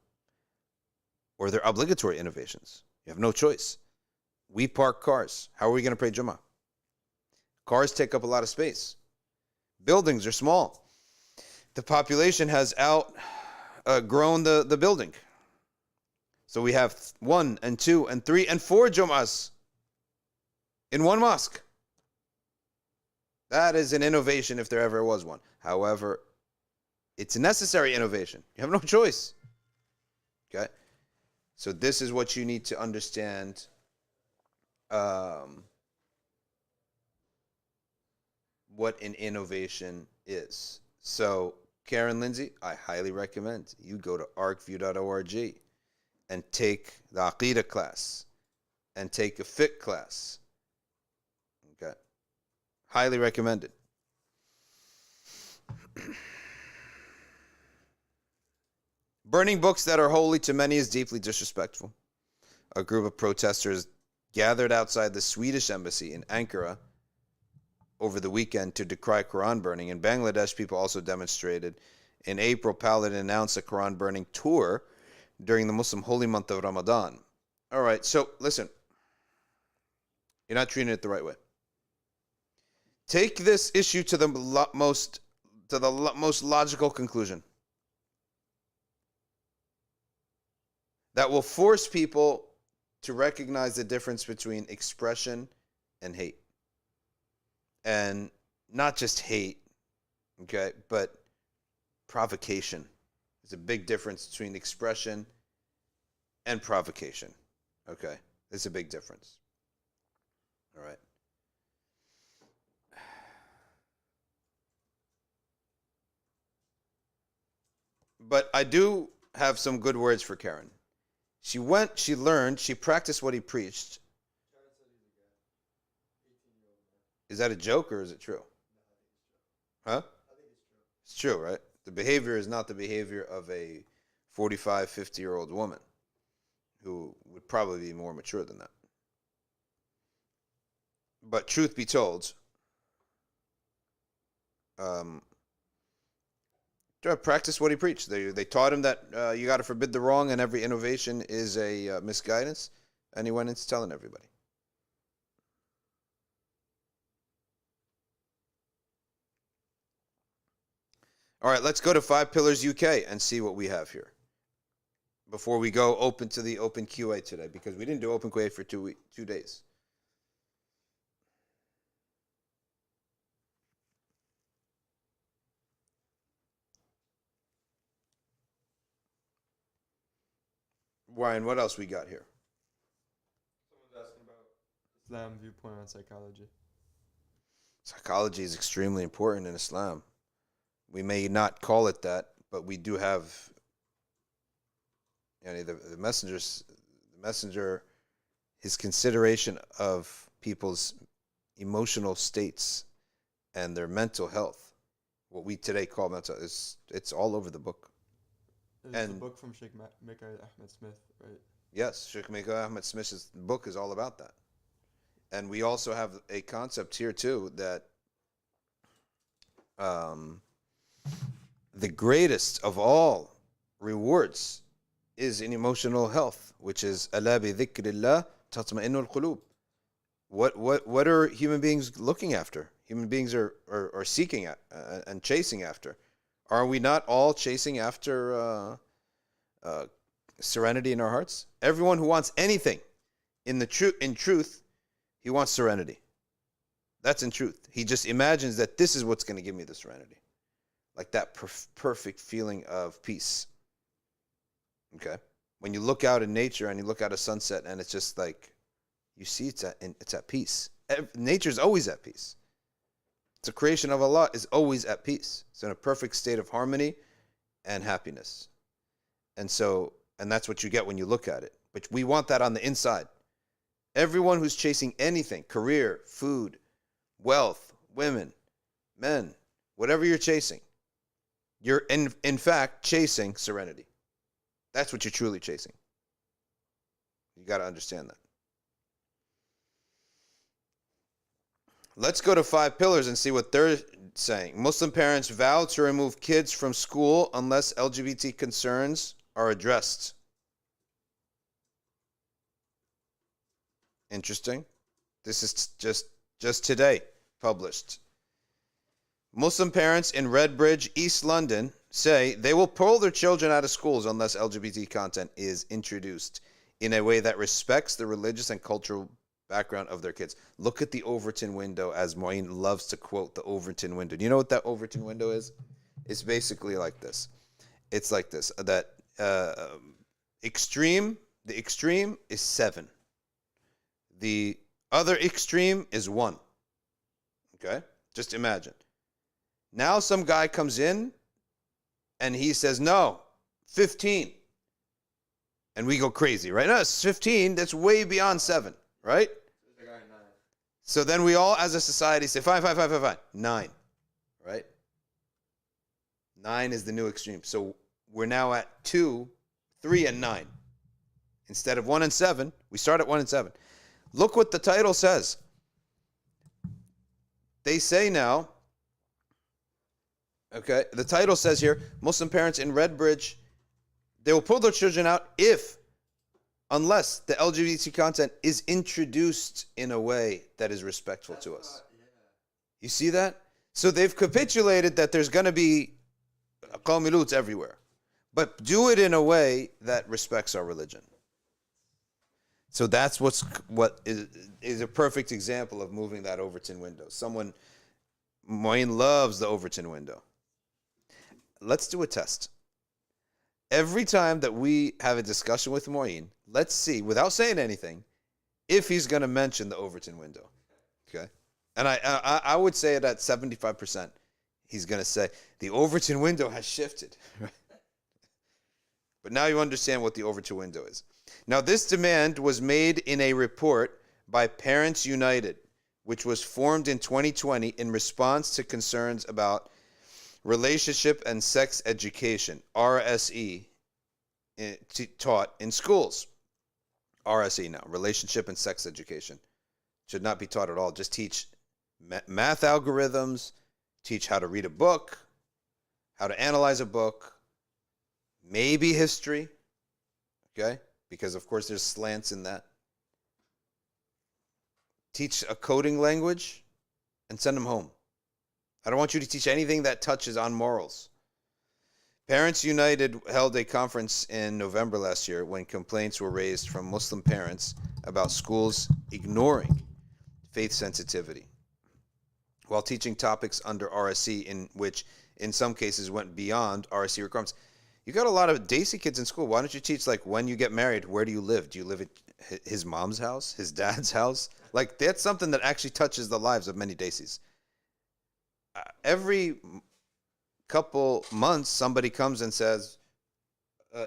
Or they're obligatory innovations. You have no choice. We park cars. How are we going to pray Jummah? Cars take up a lot of space. Buildings are small. The population has outgrown the building. So we have 1 and 2 and 3 and 4 Jum'ahs in one mosque. That is an innovation if there ever was one. However, it's a necessary innovation. You have no choice. Okay? So this is what you need to understand. What an innovation is. So, Karen Lindsay, I highly recommend you go to arkview.org and take the Aqidah class and take a fiqh class. Okay. Highly recommended. Burning books that are holy to many is deeply disrespectful. A group of protesters gathered outside the Swedish embassy in Ankara over the weekend to decry Quran burning. In Bangladesh, people also demonstrated. In April, Paladin announced a Quran burning tour during the Muslim holy month of Ramadan. All right, so listen. You're not treating it the right way. Take this issue to the most logical conclusion. That will force people to recognize the difference between expression and hate. And not just hate, okay, but provocation. There's a big difference between expression and provocation, okay? There's a big difference. All right. But I do have some good words for Karen. She went, she learned, she practiced what he preached. Is that a joke or is it true? Huh? It's true, right? The behavior is not the behavior of a 45, 50-year-old woman who would probably be more mature than that. But truth be told, practice what he preached. They taught him that you got to forbid the wrong and every innovation is a misguidance, and he went into telling everybody. All right, let's go to 5 Pillars UK and see what we have here before we go open to the open QA today, because we didn't do open QA for 2 days. Ryan, what else we got here? Someone's asking about Islam viewpoint on psychology. Psychology is extremely important in Islam. We may not call it that, but we do have, the messenger, his consideration of people's emotional states and their mental health, what we today call mental, it's all over the book. It's a book from Sheikh Makka Ahmed Smith, right? Yes, Sheikh Makka Ahmed Smith's book is all about that. And we also have a concept here too that the greatest of all rewards is in emotional health, which is أَلَا بِذِكْرِ اللَّهِ تَطْمَئِنُّ الْقُلُوبِ. What are human beings looking after? Human beings are seeking and chasing after. Are we not all chasing after serenity in our hearts? Everyone who wants anything, in truth, he wants serenity. That's in truth. He just imagines that this is what's going to give me the serenity, like that perfect feeling of peace. Okay, when you look out in nature and you look at a sunset and it's just like you see it's at peace. Nature's always at peace. It's a creation of Allah, is always at peace. It's in a perfect state of harmony and happiness. And that's what you get when you look at it. But we want that on the inside. Everyone who's chasing anything, career, food, wealth, women, men, whatever you're chasing, you're in fact chasing serenity. That's what you're truly chasing. You got to understand that. Let's go to 5 pillars and see what they're saying. Muslim parents vow to remove kids from school unless LGBT concerns are addressed. Interesting. This is just today published. Muslim parents in Redbridge, East London, say they will pull their children out of schools unless LGBT content is introduced in a way that respects the religious and cultural background of their kids. Look at the Overton window, as Mu'in loves to quote the Overton window. Do you know what that Overton window is? It's basically like this. It's like this. That the extreme is 7. The other extreme is 1. Okay? Just imagine. Now some guy comes in and he says, no, 15. And we go crazy, right? No, it's 15. That's way beyond 7, right? So then we all, as a society, say, fine. 9, right? 9 is the new extreme. So we're now at 2, 3, and 9. Instead of 1 and 7, we start at 1 and 7. Look what the title says. They say now, okay, the title says here, Muslim parents in Redbridge, they will pull their children out unless the LGBT content is introduced in a way that is respectful to us. You see that? So they've capitulated that there's going to be qawmi Luts everywhere. But do it in a way that respects our religion. So that's what is a perfect example of moving that Overton window. Mu'in loves the Overton window. Let's do a test. Every time that we have a discussion with Mu'in, let's see, without saying anything, if he's going to mention the Overton window. Okay? And I would say it at 75%. He's going to say, the Overton window has shifted. But now you understand what the Overton window is. Now, this demand was made in a report by Parents United, which was formed in 2020 in response to concerns about relationship and sex education, RSE, taught in schools. RSE now, relationship and sex education. Should not be taught at all. Just teach math algorithms, teach how to read a book, how to analyze a book, maybe history, okay? Because, of course, there's slants in that. Teach a coding language and send them home. I don't want you to teach anything that touches on morals. Parents United held a conference in November last year when complaints were raised from Muslim parents about schools ignoring faith sensitivity while teaching topics under RSE, in which in some cases went beyond RSE requirements. You got a lot of Desi kids in school. Why don't you teach, like, when you get married, where do you live? Do you live at his mom's house, his dad's house? Like, that's something that actually touches the lives of many Desis. Every couple months, somebody comes and says,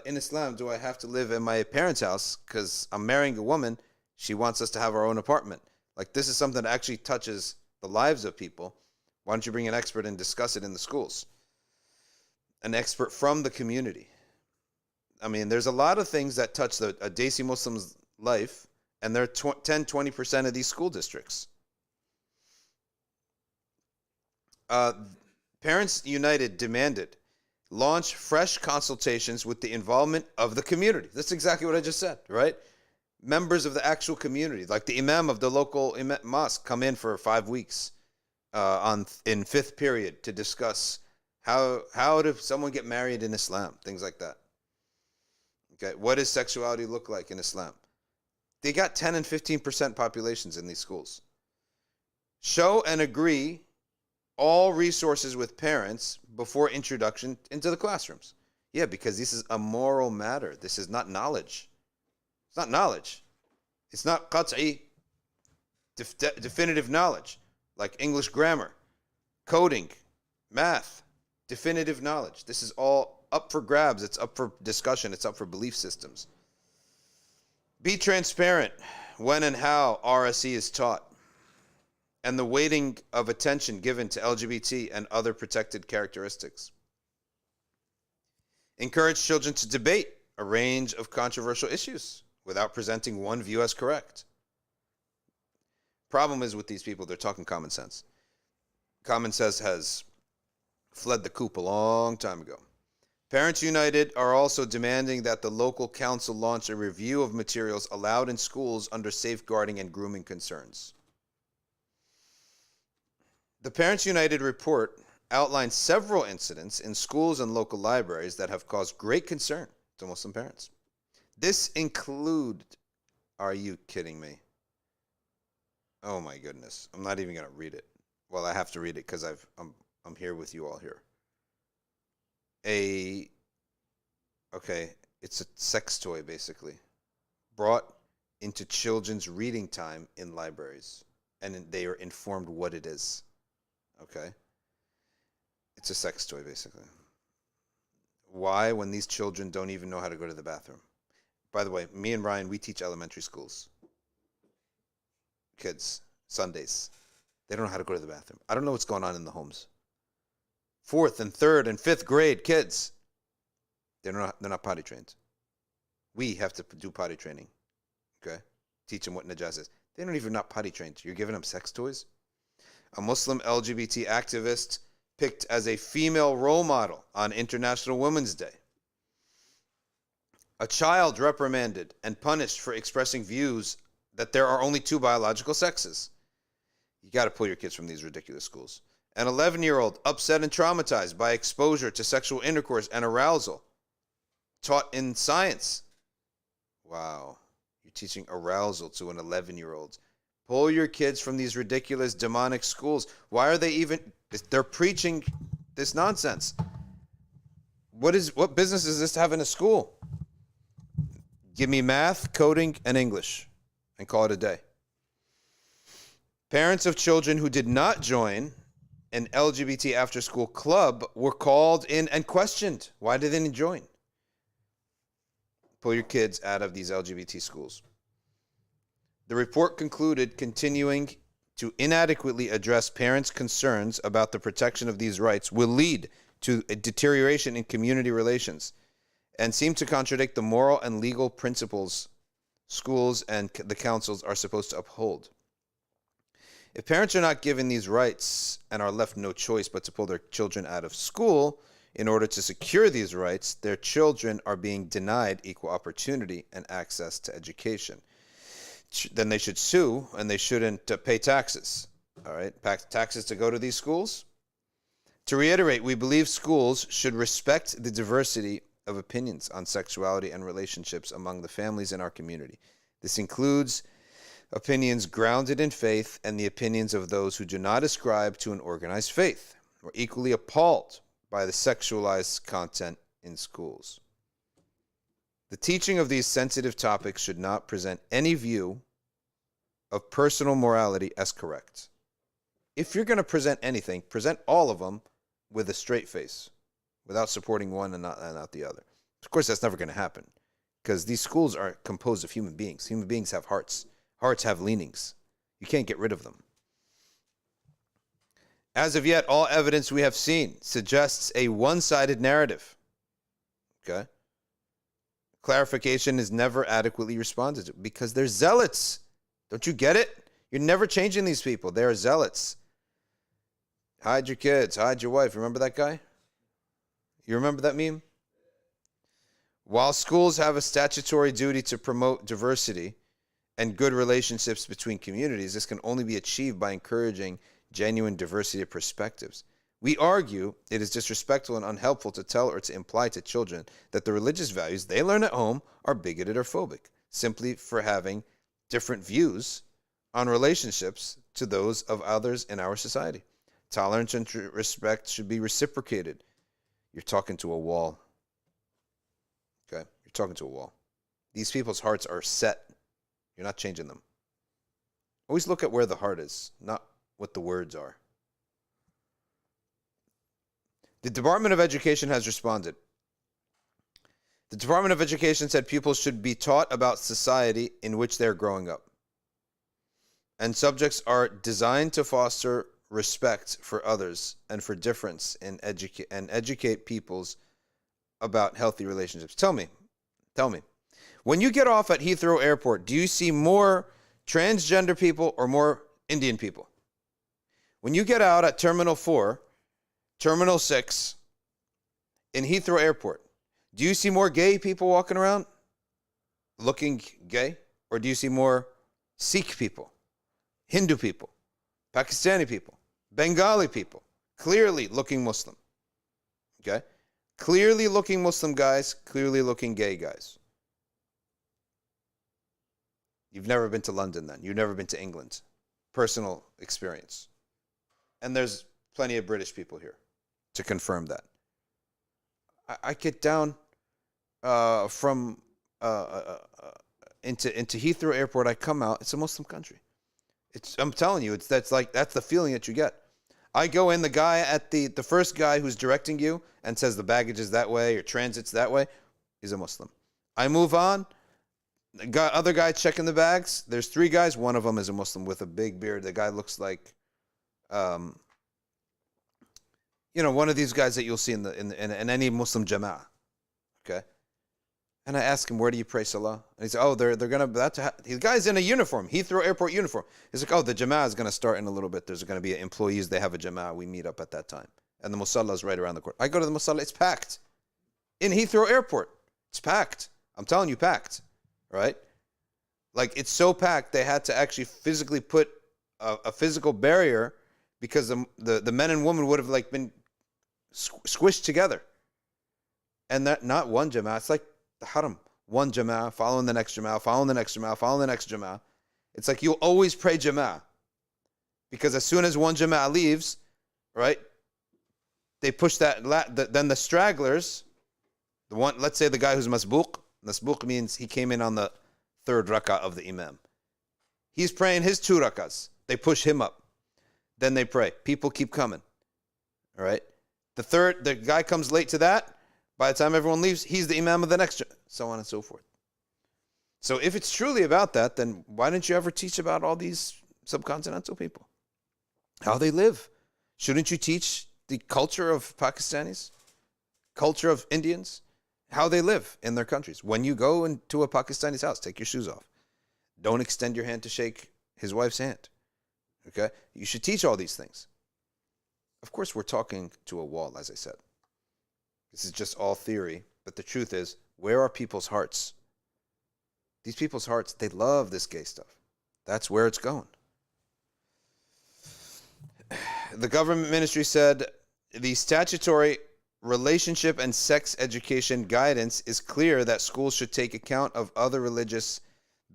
in Islam, do I have to live in my parents' house because I'm marrying a woman? She wants us to have our own apartment. Like, this is something that actually touches the lives of people. Why don't you bring an expert and discuss it in the schools? An expert from the community. I mean, there's a lot of things that touch a Desi Muslim's life, and they're 10-20% of these school districts. Parents United demanded launch fresh consultations with the involvement of the community. That's exactly what I just said, right? Members of the actual community, like the Imam of the local mosque, come in for 5 weeks in fifth period to discuss how does someone get married in Islam, things like that. Okay, what does sexuality look like in Islam? They got 10 and 15% populations in these schools. Show and agree all resources with parents before introduction into the classrooms. Yeah, because this is a moral matter. This is not knowledge. It's not knowledge. It's not qat'i, definitive knowledge, like English grammar, coding, math, definitive knowledge. This is all up for grabs. It's up for discussion. It's up for belief systems. Be transparent when and how RSE is taught, and the weighting of attention given to LGBT and other protected characteristics. Encourage children to debate a range of controversial issues without presenting one view as correct. Problem is with these people, they're talking common sense. Common sense has fled the coop a long time ago. Parents United are also demanding that the local council launch a review of materials allowed in schools under safeguarding and grooming concerns. The Parents United report outlines several incidents in schools and local libraries that have caused great concern to Muslim parents. This include, are you kidding me? Oh my goodness, I'm not even going to read it. Well, I have to read it because I'm here with you all here. Okay, it's a sex toy basically, brought into children's reading time in libraries, and they are informed what it is. Okay, it's a sex toy basically. Why, when these children don't even know how to go to the bathroom? By the way, me and Ryan, we teach elementary schools. Kids, Sundays. They don't know how to go to the bathroom. I don't know what's going on in the homes. 4th and 3rd and 5th grade kids, they're not potty trained. We have to do potty training. Okay? Teach them what najas is. They don't even not potty trained. You're giving them sex toys? A Muslim LGBT activist picked as a female role model on International Women's Day. A child reprimanded and punished for expressing views that there are only 2 biological sexes. You got to pull your kids from these ridiculous schools. An 11-year-old upset and traumatized by exposure to sexual intercourse and arousal taught in science. Wow, you're teaching arousal to an 11-year-old. Pull your kids from these ridiculous demonic schools. Why are they even, they're preaching this nonsense. What business is this to have in a school? Give me math, coding, and English, and call it a day. Parents of children who did not join an LGBT after-school club were called in and questioned. Why did they didn't join? Pull your kids out of these LGBT schools. The report concluded continuing to inadequately address parents' concerns about the protection of these rights will lead to a deterioration in community relations and seem to contradict the moral and legal principles schools and the councils are supposed to uphold. If parents are not given these rights and are left no choice but to pull their children out of school in order to secure these rights, their children are being denied equal opportunity and access to education. Then they should sue and they shouldn't pay taxes. All right, taxes to go to these schools. To reiterate, we believe schools should respect the diversity of opinions on sexuality and relationships among the families in our community. This includes opinions grounded in faith and the opinions of those who do not ascribe to an organized faith. We're equally appalled by the sexualized content in schools. The teaching of these sensitive topics should not present any view of personal morality as correct. If you're going to present anything, present all of them with a straight face, without supporting one and not the other. Of course, that's never going to happen, because these schools are composed of human beings. Human beings have hearts. Hearts have leanings. You can't get rid of them. As of yet, all evidence we have seen suggests a one-sided narrative. Okay? Clarification is never adequately responded to because they're zealots. Don't you get it? You're never changing these people. They are zealots. Hide your kids. Hide your wife. Remember that guy? You remember that meme? While schools have a statutory duty to promote diversity and good relationships between communities, this can only be achieved by encouraging genuine diversity of perspectives. We argue it is disrespectful and unhelpful to tell or to imply to children that the religious values they learn at home are bigoted or phobic, simply for having different views on relationships to those of others in our society. Tolerance and respect should be reciprocated. You're talking to a wall. Okay? You're talking to a wall. These people's hearts are set. You're not changing them. Always look at where the heart is, not what the words are. The Department of Education has responded. The Department of Education said pupils should be taught about society in which they're growing up. And subjects are designed to foster respect for others and for difference and educate pupils about healthy relationships. Tell me, when you get off at Heathrow Airport, do you see more transgender people or more Indian people? When you get out at Terminal 4, Terminal 6, in Heathrow Airport, do you see more gay people walking around looking gay? Or do you see more Sikh people, Hindu people, Pakistani people, Bengali people, clearly looking Muslim? Okay? Clearly looking Muslim guys, clearly looking gay guys. You've never been to London then. You've never been to England. Personal experience. And there's plenty of British people here to confirm that. I get down into Heathrow Airport. I come out. It's a Muslim country. I'm telling you, that's the feeling that you get. I go in, the guy at the first guy who's directing you and says the baggage is that way or transit's that way, is a Muslim. I move on. Other guy checking the bags. There's 3 guys. One of them is a Muslim with a big beard. The guy looks like, one of these guys that you'll see in any Muslim jama'ah. Okay. And I ask him, where do you pray salah? And he said, they're going to, the guy's in a uniform, Heathrow Airport uniform. He's like, the jama'ah is going to start in a little bit. There's going to be employees. They have a jama'ah. We meet up at that time. And the musalla is right around the corner. I go to the musalla. It's packed. In Heathrow Airport. It's packed. I'm telling you, packed. Right? Like, it's so packed, they had to actually physically put a physical barrier because the men and women would have been squished together. And that, not one jama'ah. It's like the haram. One jama'ah, following the next jama'ah, following the next jama'ah, following the next jama'ah. It's like you'll always pray jama'ah. Because as soon as one jama'ah leaves, right, they push then the stragglers, let's say the guy who's masbuq. Masbuq means he came in on the 3rd rak'ah of the imam. He's praying his 2 rak'ahs. They push him up. Then they pray. People keep coming. All right? The guy comes late to that. By the time everyone leaves, he's the imam of the next, so on and so forth. So if it's truly about that, then why didn't you ever teach about all these subcontinental people? How they live? Shouldn't you teach the culture of Pakistanis? Culture of Indians? How they live in their countries. When you go into a Pakistani's house, take your shoes off. Don't extend your hand to shake his wife's hand. Okay? You should teach all these things. Of course, we're talking to a wall, as I said. This is just all theory, but the truth is, where are people's hearts? These people's hearts, they love this gay stuff. That's where it's going. The government ministry said the statutory relationship and sex education guidance is clear that schools should take account of other religious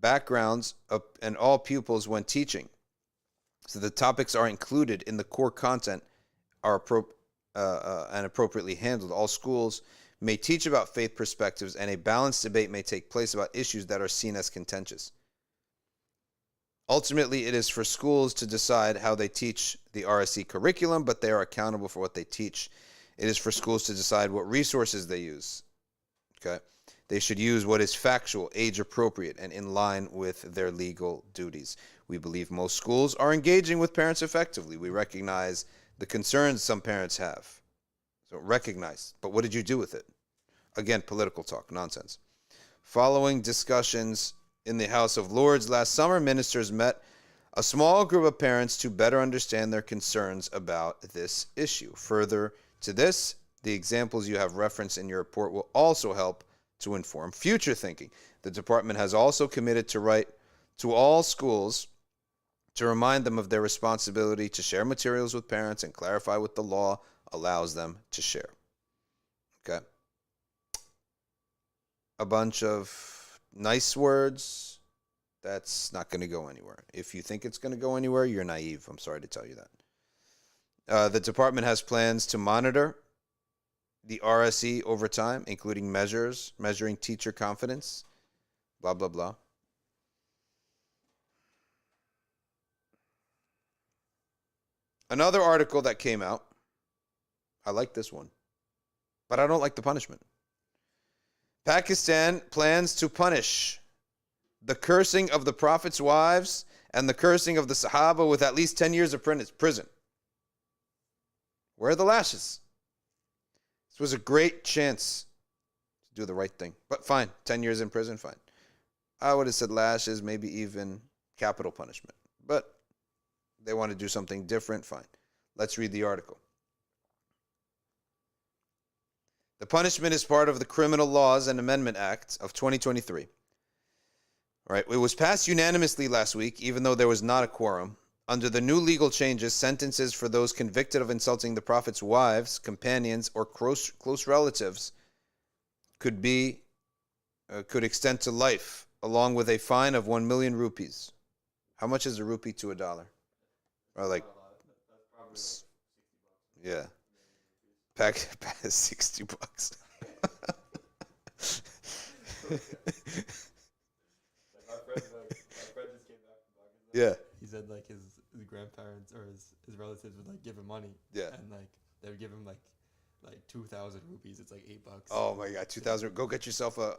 backgrounds and all pupils when teaching. So the topics are included in the core content and appropriately handled. All schools may teach about faith perspectives, and a balanced debate may take place about issues that are seen as contentious. Ultimately, it is for schools to decide how they teach the RSE curriculum, but they are accountable for what they teach. It is for schools to decide what resources they use. Okay? They should use what is factual, age appropriate, and in line with their legal duties. We believe most schools are engaging with parents effectively. We recognize the concerns some parents have. So recognize. But what did you do with it? Again, political talk, nonsense. Following discussions in the House of Lords last summer, ministers met a small group of parents to better understand their concerns about this issue. Further to this, The examples you have referenced in your report will also help to inform future thinking. The department has also committed to write to all schools to remind them of their responsibility to share materials with parents and clarify what the law allows them to share. Okay? A bunch of nice words, that's not going to go anywhere. If you think it's going to go anywhere, you're naive. I'm sorry to tell you that. The department has plans to monitor the RSE over time, including measuring teacher confidence, blah, blah, blah. Another article that came out, I like this one, but I don't like the punishment. Pakistan plans to punish the cursing of the Prophet's wives and the cursing of the Sahaba with at least 10 years of prison. Where are the lashes? This was a great chance to do the right thing. But fine, 10 years in prison, fine. I would have said lashes, maybe even capital punishment. But they want to do something different, fine. Let's read the article. The punishment is part of the Criminal Laws and Amendment Act of 2023. All right, it was passed unanimously last week, even though there was not a quorum. Under the new legal changes, sentences for those convicted of insulting the Prophet's wives, companions, or close relatives could extend to life, along with a fine of 1 million rupees. How much is a rupee to $1? Or like, yeah, pack 60 bucks. Yeah. He said like his grandparents or his relatives would like give him money. Yeah. And like they would give him like 2,000 rupees. It's like $8. Oh my God, 2,000. Go get yourself a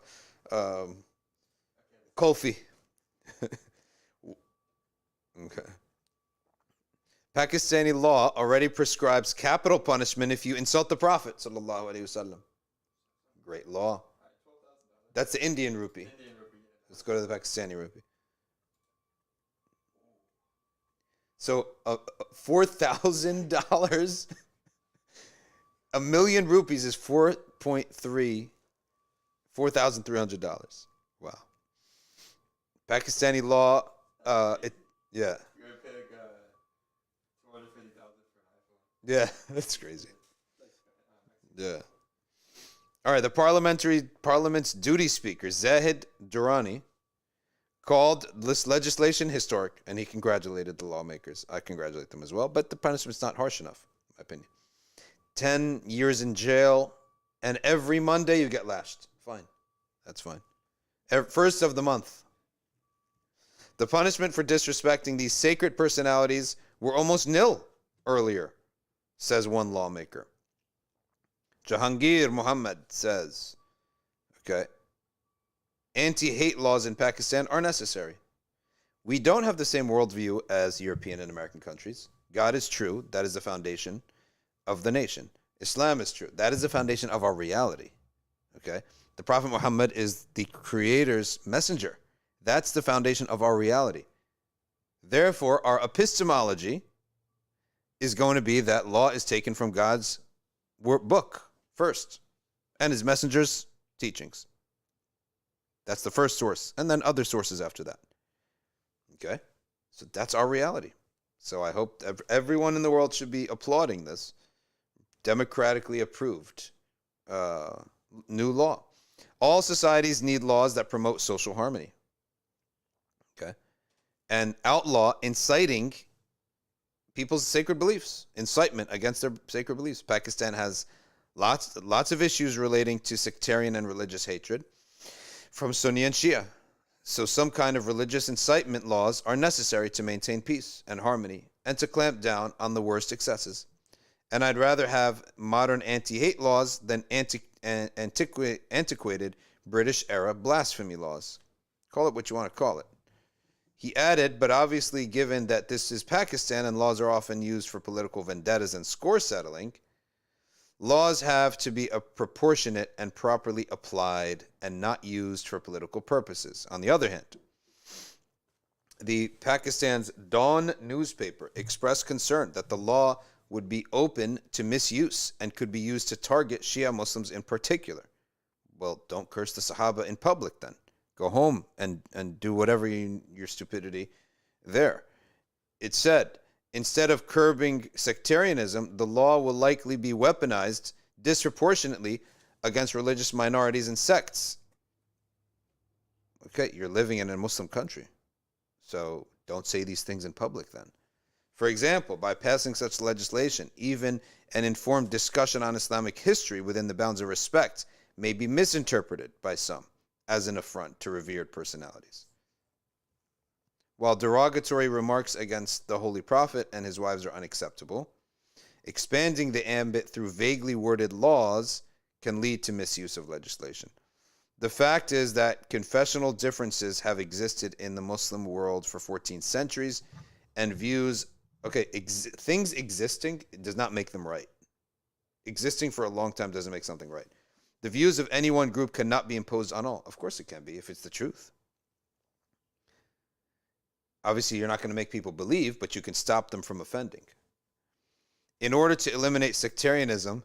kulfi. Okay. Pakistani law already prescribes capital punishment if you insult the Prophet sallallahu alaihi wasallam. Great law. That's the Indian rupee. Let's go to the Pakistani rupee. So $4,000, 1 million rupees is $4,300. Wow. Pakistani law, yeah. You're gonna pay like $250,000 for an iPhone. Yeah, that's crazy. Yeah. All right, the Parliament's duty speaker, Zahid Durrani, called this legislation historic, and he congratulated the lawmakers. I congratulate them as well, but the punishment's not harsh enough, in my opinion. 10 years in jail, and every Monday you get lashed. Fine. That's fine. First of the month. The punishment for disrespecting these sacred personalities were almost nil earlier, says one lawmaker. Jahangir Muhammad says, okay, anti-hate laws in Pakistan are necessary. We don't have the same worldview as European and American countries. God is true. That is the foundation of the nation. Islam is true. That is the foundation of our reality. Okay? The Prophet Muhammad is the Creator's messenger. That's the foundation of our reality. Therefore, our epistemology is going to be that law is taken from God's book first and his messenger's teachings. That's the first source, and then other sources after that. Okay? So that's our reality. So I hope everyone in the world should be applauding this democratically approved new law. All societies need laws that promote social harmony. Okay? And outlaw inciting people's sacred beliefs, incitement against their sacred beliefs. Pakistan has lots of issues relating to sectarian and religious hatred from Sunni and Shia. So some kind of religious incitement laws are necessary to maintain peace and harmony and to clamp down on the worst excesses. And I'd rather have modern anti-hate laws than antiquated British-era blasphemy laws. Call it what you want to call it. He added, but obviously given that this is Pakistan and laws are often used for political vendettas and score settling, laws have to be proportionate and properly applied and not used for political purposes. On the other hand, the Pakistan's Dawn newspaper expressed concern that the law would be open to misuse and could be used to target Shia Muslims in particular. Well, don't curse the Sahaba in public then. Go home and do whatever your stupidity there. It said, instead of curbing sectarianism, the law will likely be weaponized disproportionately against religious minorities and sects. Okay, you're living in a Muslim country, so don't say these things in public then. For example, by passing such legislation, even an informed discussion on Islamic history within the bounds of respect may be misinterpreted by some as an affront to revered personalities. While derogatory remarks against the Holy Prophet and his wives are unacceptable, expanding the ambit through vaguely worded laws can lead to misuse of legislation. The fact is that confessional differences have existed in the Muslim world for 14 centuries, and views, things existing does not make them right. Existing for a long time doesn't make something right. The views of any one group cannot be imposed on all. Of course it can be, if it's the truth. Obviously, you're not going to make people believe, but you can stop them from offending. In order to eliminate sectarianism,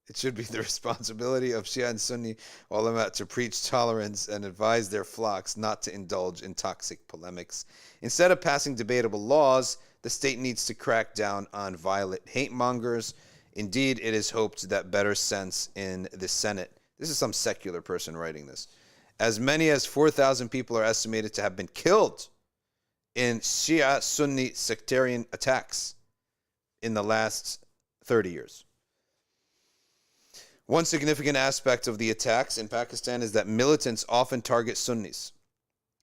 it should be the responsibility of Shia and Sunni ulama to preach tolerance and advise their flocks not to indulge in toxic polemics. Instead of passing debatable laws, the state needs to crack down on violent hate mongers. Indeed, it is hoped that better sense in the Senate. This is some secular person writing this. As many as 4,000 people are estimated to have been killed in Shia-Sunni sectarian attacks in the last 30 years. One significant aspect of the attacks in Pakistan is that militants often target Sunnis,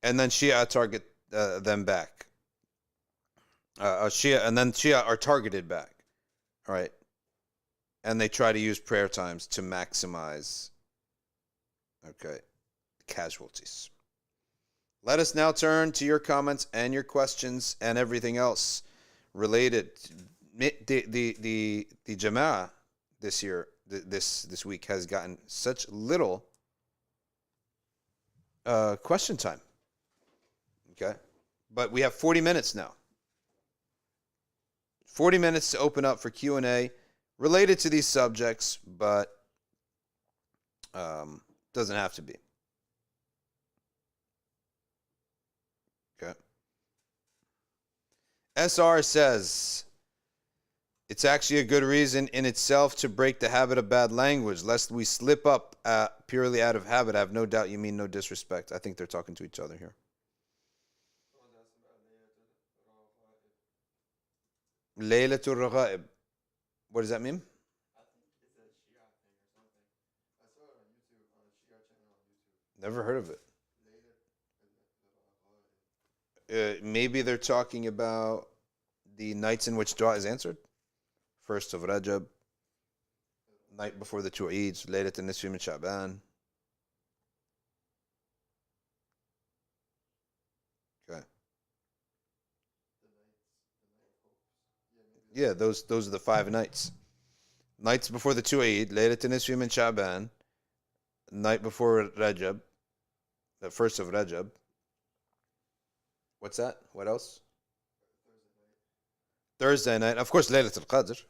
and then Shia target them back. Shia are targeted back. All right. And they try to use prayer times to maximize, casualties. Let us now turn to your comments and your questions and everything else related. The Jama'ah this year, this week, has gotten such little question time. Okay? But we have 40 minutes now. 40 minutes to open up for Q&A related to these subjects, but doesn't have to be. Okay. SR says, it's actually a good reason in itself to break the habit of bad language, lest we slip up purely out of habit. I have no doubt you mean no disrespect. I think they're talking to each other here. Laylat al-Raghaib. What does that mean? I think it's a Shia thing or something. I saw it on YouTube, on a Shia channel on YouTube. Never heard of it. Maybe they're talking about the nights in which dua is answered. First of Rajab, night before the two Eids, Laylat al-Nisfi min Shaban. Okay. Yeah, those are the 5 nights. Nights before the two Eid, Laylat al-Nisfi min Shaban, night before Rajab, the first of Rajab. What's that? What else? Thursday night. Of course, Laylat al-Qadr.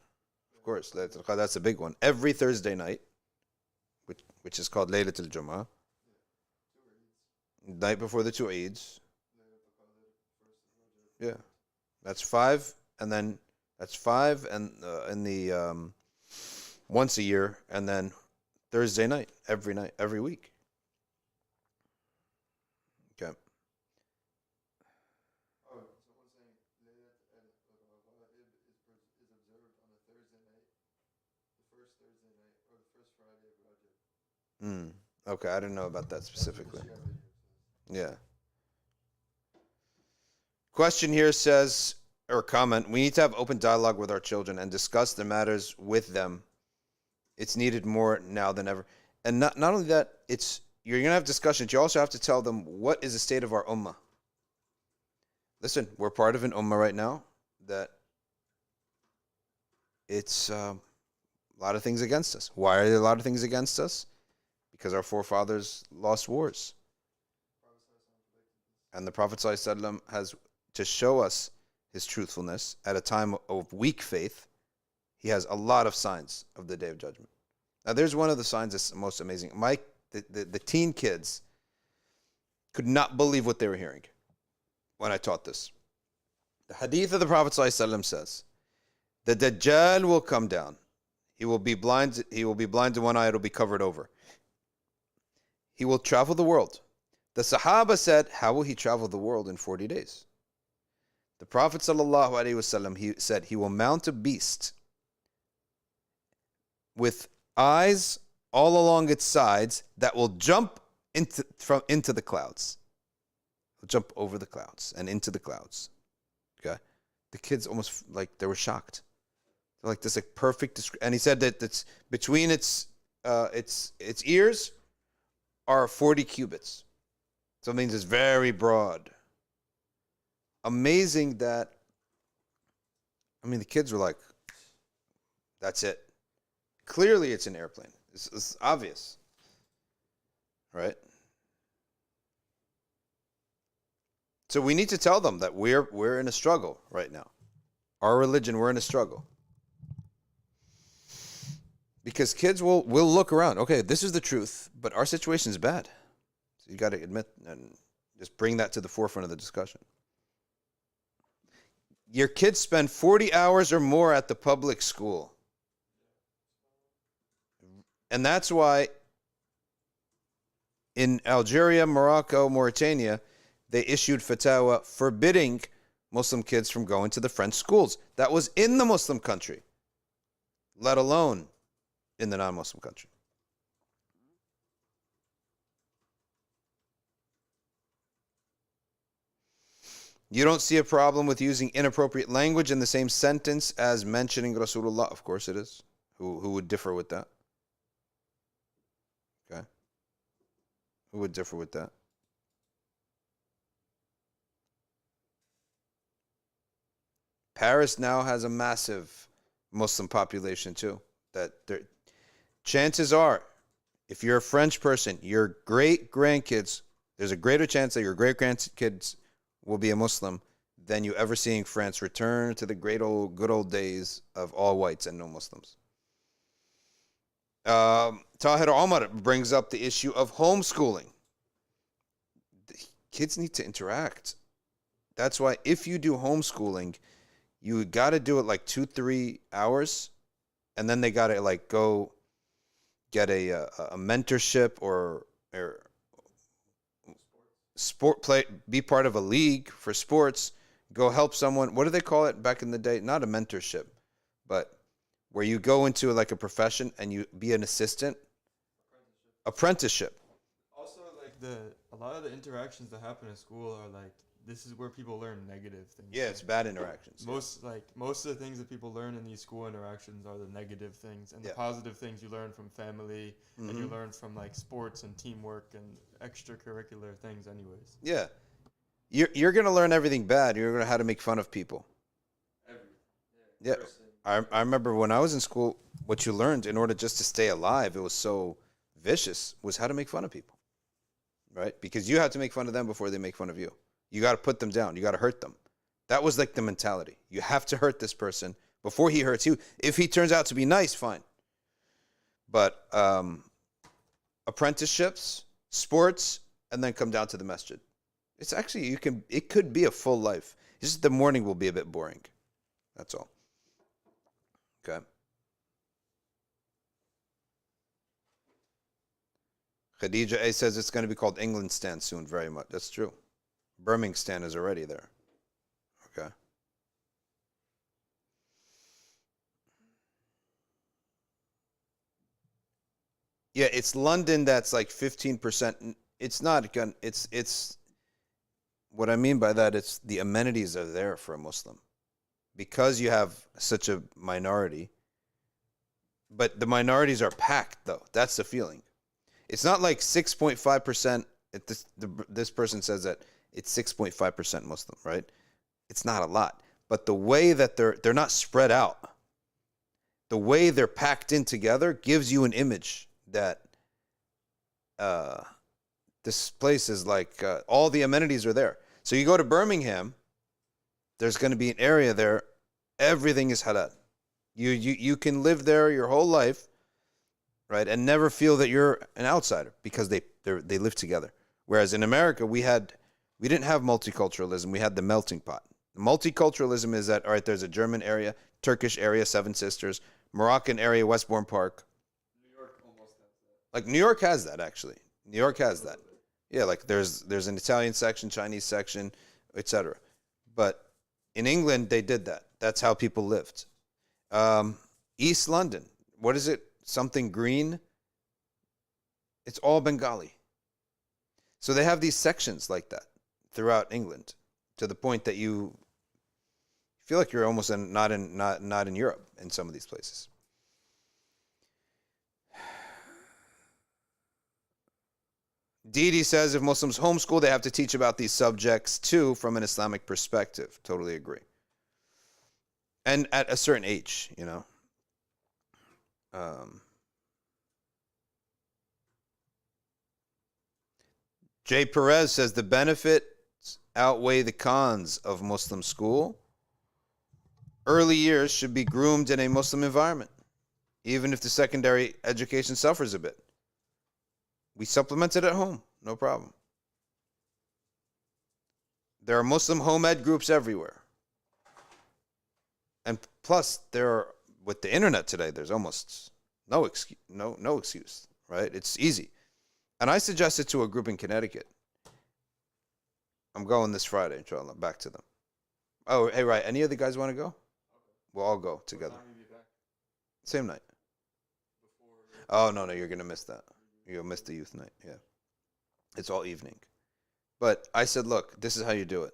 Of course, Laylat al-Qadr, that's a big one. Every Thursday night, which is called Laylat al-Jum'ah. Night before the two Eids. Yeah. That's 5, and then that's 5, and in the once a year, and then Thursday night, every week. Okay. Oh, someone's saying Laylat al-Raghaib is observed on a Thursday night, the first Thursday night, or the first Friday of Rajab. Okay, I didn't know about that specifically. Yeah. Question here says, or comment, we need to have open dialogue with our children and discuss the matters with them. It's needed more now than ever. And not only that, you're going to have discussions. You also have to tell them what is the state of our ummah. Listen, we're part of an ummah right now that it's a lot of things against us. Why are there a lot of things against us? Because our forefathers lost wars. And the Prophet ﷺ has, to show us his truthfulness at a time of weak faith, he has a lot of signs of the Day of Judgment. Now, there's one of the signs that's most amazing. The teen kids could not believe what they were hearing when I taught this. The hadith of the Prophet ﷺ says, the dajjal will come down. He will be blind in one eye, it will be covered over. He will travel the world. The Sahaba said, how will he travel the world in 40 days? The Prophet ﷺ, he said, he will mount a beast with eyes all along its sides that will jump into the clouds. Will jump over the clouds and into the clouds. Okay? The kids almost like they were shocked. They're like this like perfect and he said that it's between its ears are 40 cubits. So it means it's very broad. Amazing that, I mean, the kids were like, that's it. Clearly it's an airplane. It's obvious. Right? So we need to tell them that we're in a struggle right now. Our religion, we're in a struggle. Because kids will look around. Okay, this is the truth, but our situation is bad. So you got to admit and just bring that to the forefront of the discussion. Your kids spend 40 hours or more at the public school. And that's why in Algeria, Morocco, Mauritania, they issued fatwa forbidding Muslim kids from going to the French schools. That was in the Muslim country, let alone in the non-Muslim country. You don't see a problem with using inappropriate language in the same sentence as mentioning Rasulullah. Of course it is. Who would differ with that? Okay. Who would differ with that? Paris now has a massive Muslim population too. Chances are, if you're a French person, your great-grandkids, there's a greater chance that your great-grandkids will be a Muslim than you ever seeing France return to the good old days of all whites and no Muslims. Tahir Omar brings up the issue of homeschooling. The kids need to interact. That's why if you do homeschooling, you got to do it like 2-3 hours, and then they got to like go get a mentorship or be part of a league for sports, go help someone. What do they call it back in the day? Not a mentorship, but where you go into like a profession and you be an assistant. Apprenticeship. Also, like a lot of the interactions that happen in school are like, this is where people learn negative things. Yeah, it's bad interactions. Most of the things that people learn in these school interactions are the negative things, and the positive things you learn from family, and you learn from like sports and teamwork and extracurricular things anyways. Yeah. You're going to learn everything bad. You're going to know how to make fun of people. Yeah. I remember when I was in school, what you learned in order just to stay alive, it was so vicious, was how to make fun of people. Right? Because you have to make fun of them before they make fun of you. You got to put them down. You got to hurt them. That was like the mentality. You have to hurt this person before he hurts you. If he turns out to be nice, fine. But apprenticeships, sports, and then come down to the masjid. It's actually, it could be a full life. It's just the morning will be a bit boring. That's all. Okay. Khadija A says it's going to be called Englandstan soon, very much. That's true. Birmingham is already there. Okay. Yeah, it's London that's like 15%. It's not going it's what I mean by that, it's the amenities are there for a Muslim. Because you have such a minority, but the minorities are packed though. That's the feeling. It's not like 6.5%. This person says that it's 6.5% Muslim, right? It's not a lot. But the way that they're not spread out, the way they're packed in together gives you an image that this place is like all the amenities are there. So you go to Birmingham, there's going to be an area there, everything is halal. You can live there your whole life, right, and never feel that you're an outsider because they live together. Whereas in America, we didn't have multiculturalism. We had the melting pot. Multiculturalism is that, all right, there's a German area, Turkish area, Seven Sisters, Moroccan area, Westbourne Park. New York almost has that. Like New York has that, actually. New York has that. Yeah, like there's an Italian section, Chinese section, etc. But in England, they did that. That's how people lived. East London, what is it? Something green? It's all Bengali. So they have these sections like that throughout England, to the point that you feel like you're almost not in Europe in some of these places. Didi says if Muslims homeschool, they have to teach about these subjects too from an Islamic perspective. Totally agree. And at a certain age, you know. Jay Perez says the benefits outweigh the cons of Muslim school. Early years should be groomed in a Muslim environment, even if the secondary education suffers a bit. We supplement it at home, no problem. There are Muslim home ed groups everywhere. And plus, with the internet today, there's almost no excuse, right? It's easy. And I suggested to a group in Connecticut. I'm going this Friday, inshallah, back to them. Oh, hey, right. Any of the guys want to go? We'll all go together. What time will you be back? Same night. Oh, no, you're going to miss that. You'll miss the youth night, yeah. It's all evening. But I said, look, this is how you do it.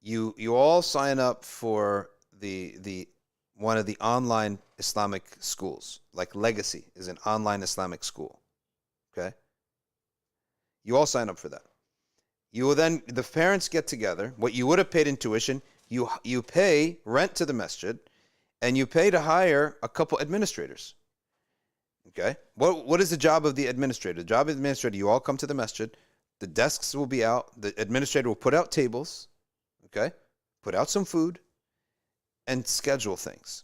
You all sign up for the one of the online Islamic schools, like Legacy is an online Islamic school. Okay? You all sign up for that. You will then, the parents get together. What you would have paid in tuition, you pay rent to the masjid, and you pay to hire a couple administrators. Okay? What is the job of the administrator? The job of the administrator, you all come to the masjid, the desks will be out, the administrator will put out tables, okay? Put out some food, and schedule things.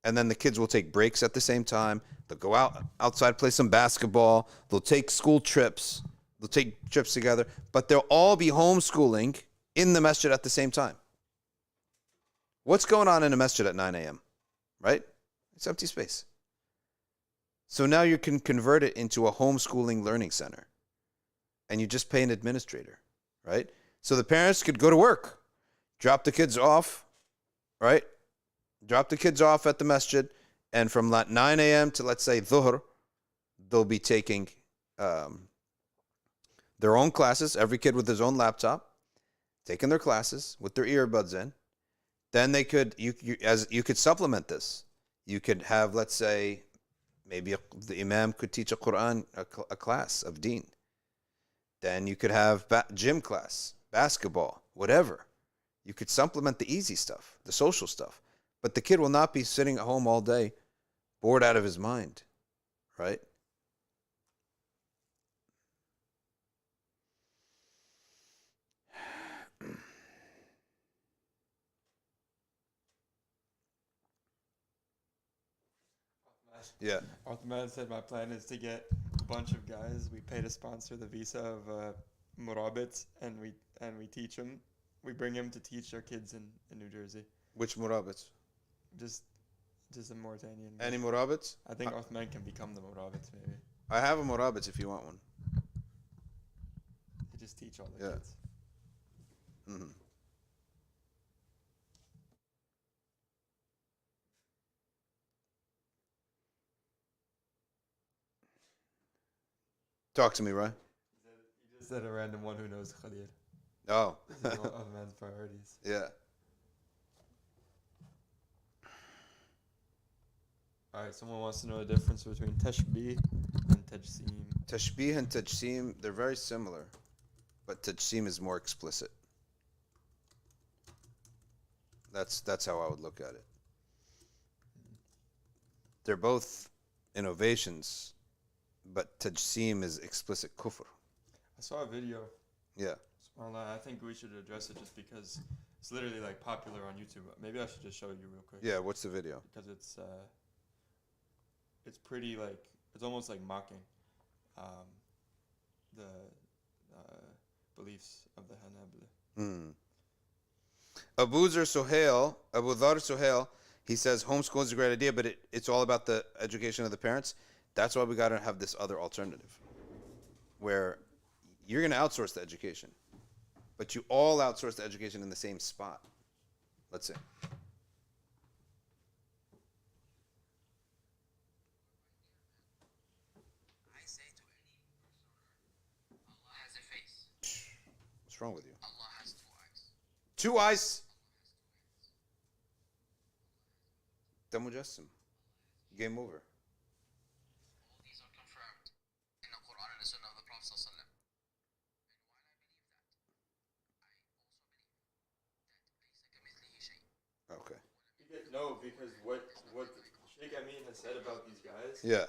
And then the kids will take breaks at the same time. They'll go outside, play some basketball. They'll take school trips. They'll take trips together. But they'll all be homeschooling in the masjid at the same time. What's going on in a masjid at 9 a.m., right? It's empty space. So now you can convert it into a homeschooling learning center. And you just pay an administrator, right? So the parents could go to work, drop the kids off, right? Drop the kids off at the masjid, and from 9 a.m. to, let's say, dhuhr, they'll be taking their own classes, every kid with his own laptop, taking their classes with their earbuds in. Then they could, you could supplement this. You could have, let's say, maybe the Imam could teach a Quran, a class of deen. Then you could have gym class, basketball, whatever. You could supplement the easy stuff, the social stuff. But the kid will not be sitting at home all day, bored out of his mind, right? Yeah. Uthman said my plan is to get a bunch of guys. We pay to sponsor the visa of Murabits, and we teach them. We bring them to teach our kids in New Jersey. Which Murabits? Just a Mauritanian. Any Murabits? I think Uthman can become the Murabits, maybe. I have a Murabits if you want one. They just teach all the kids. Mm-hmm. Talk to me, Ryan. You just said a random one who knows Khalid. Oh. This is one of man's priorities. Yeah. Alright, someone wants to know the difference between Tashbih and Tajsim. Tashbih and Tajsim, they're very similar, but Tajsim is more explicit. That's how I would look at it. They're both innovations, but Tajsim is explicit kufr. I saw a video. Yeah. I think we should address it just because It's literally like popular on YouTube. Maybe I should just show you real quick. Yeah, what's the video? Because it's pretty like, it's almost like mocking the beliefs of the Hanabila. Abu Dhar Suhail, he says homeschool is a great idea, but it's all about the education of the parents. That's why we got to have this other alternative where you're going to outsource the education, but you all outsource the education in the same spot. Let's see. I say to any person, Allah has a face. What's wrong with you? Allah has two eyes. Two eyes. Mujassim. Game over. All these are confirmed in the Quran and the Sunnah of the Prophet ﷺ. And while I believe that, I also believe that Okay. No, because what Sheikh Amin has said about these guys, Yeah.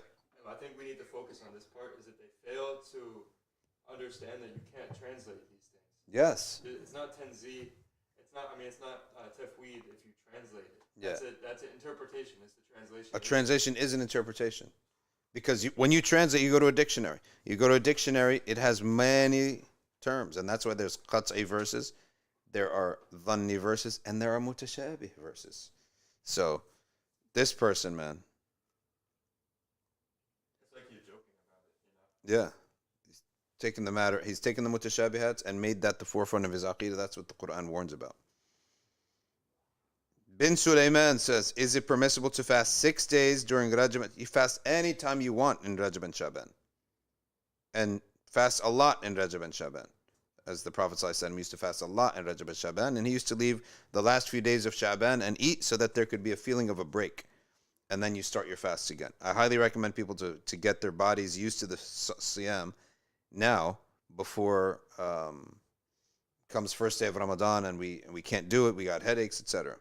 I think we need to focus on this part, is that they fail to understand that you can't translate these things. Yes. It's not tanzih. It's not tafweed if you translate it. Yeah. That's an interpretation. It's the translation. A translation is an interpretation. Because when you translate, you go to a dictionary. You go to a dictionary, it has many terms. And that's why there's qat'i verses, there are dhanni verses, and there are mutashabih verses. So, this person, man. It's like you're joking about it, Yeah. He's taken the mutashabihats and made that the forefront of his aqidah. That's what the Quran warns about. Bin Sulaiman says, is it permissible to fast 6 days during Rajab? You fast any time you want in Rajab and Shaban. And fast a lot in Rajab and Shaban. As the Prophet ﷺ used to fast a lot in Rajab and Shaban. And he used to leave the last few days of Shaban and eat so that there could be a feeling of a break. And then you start your fasts again. I highly recommend people to get their bodies used to the siyam now before comes first day of Ramadan and we can't do it. We got headaches, etc.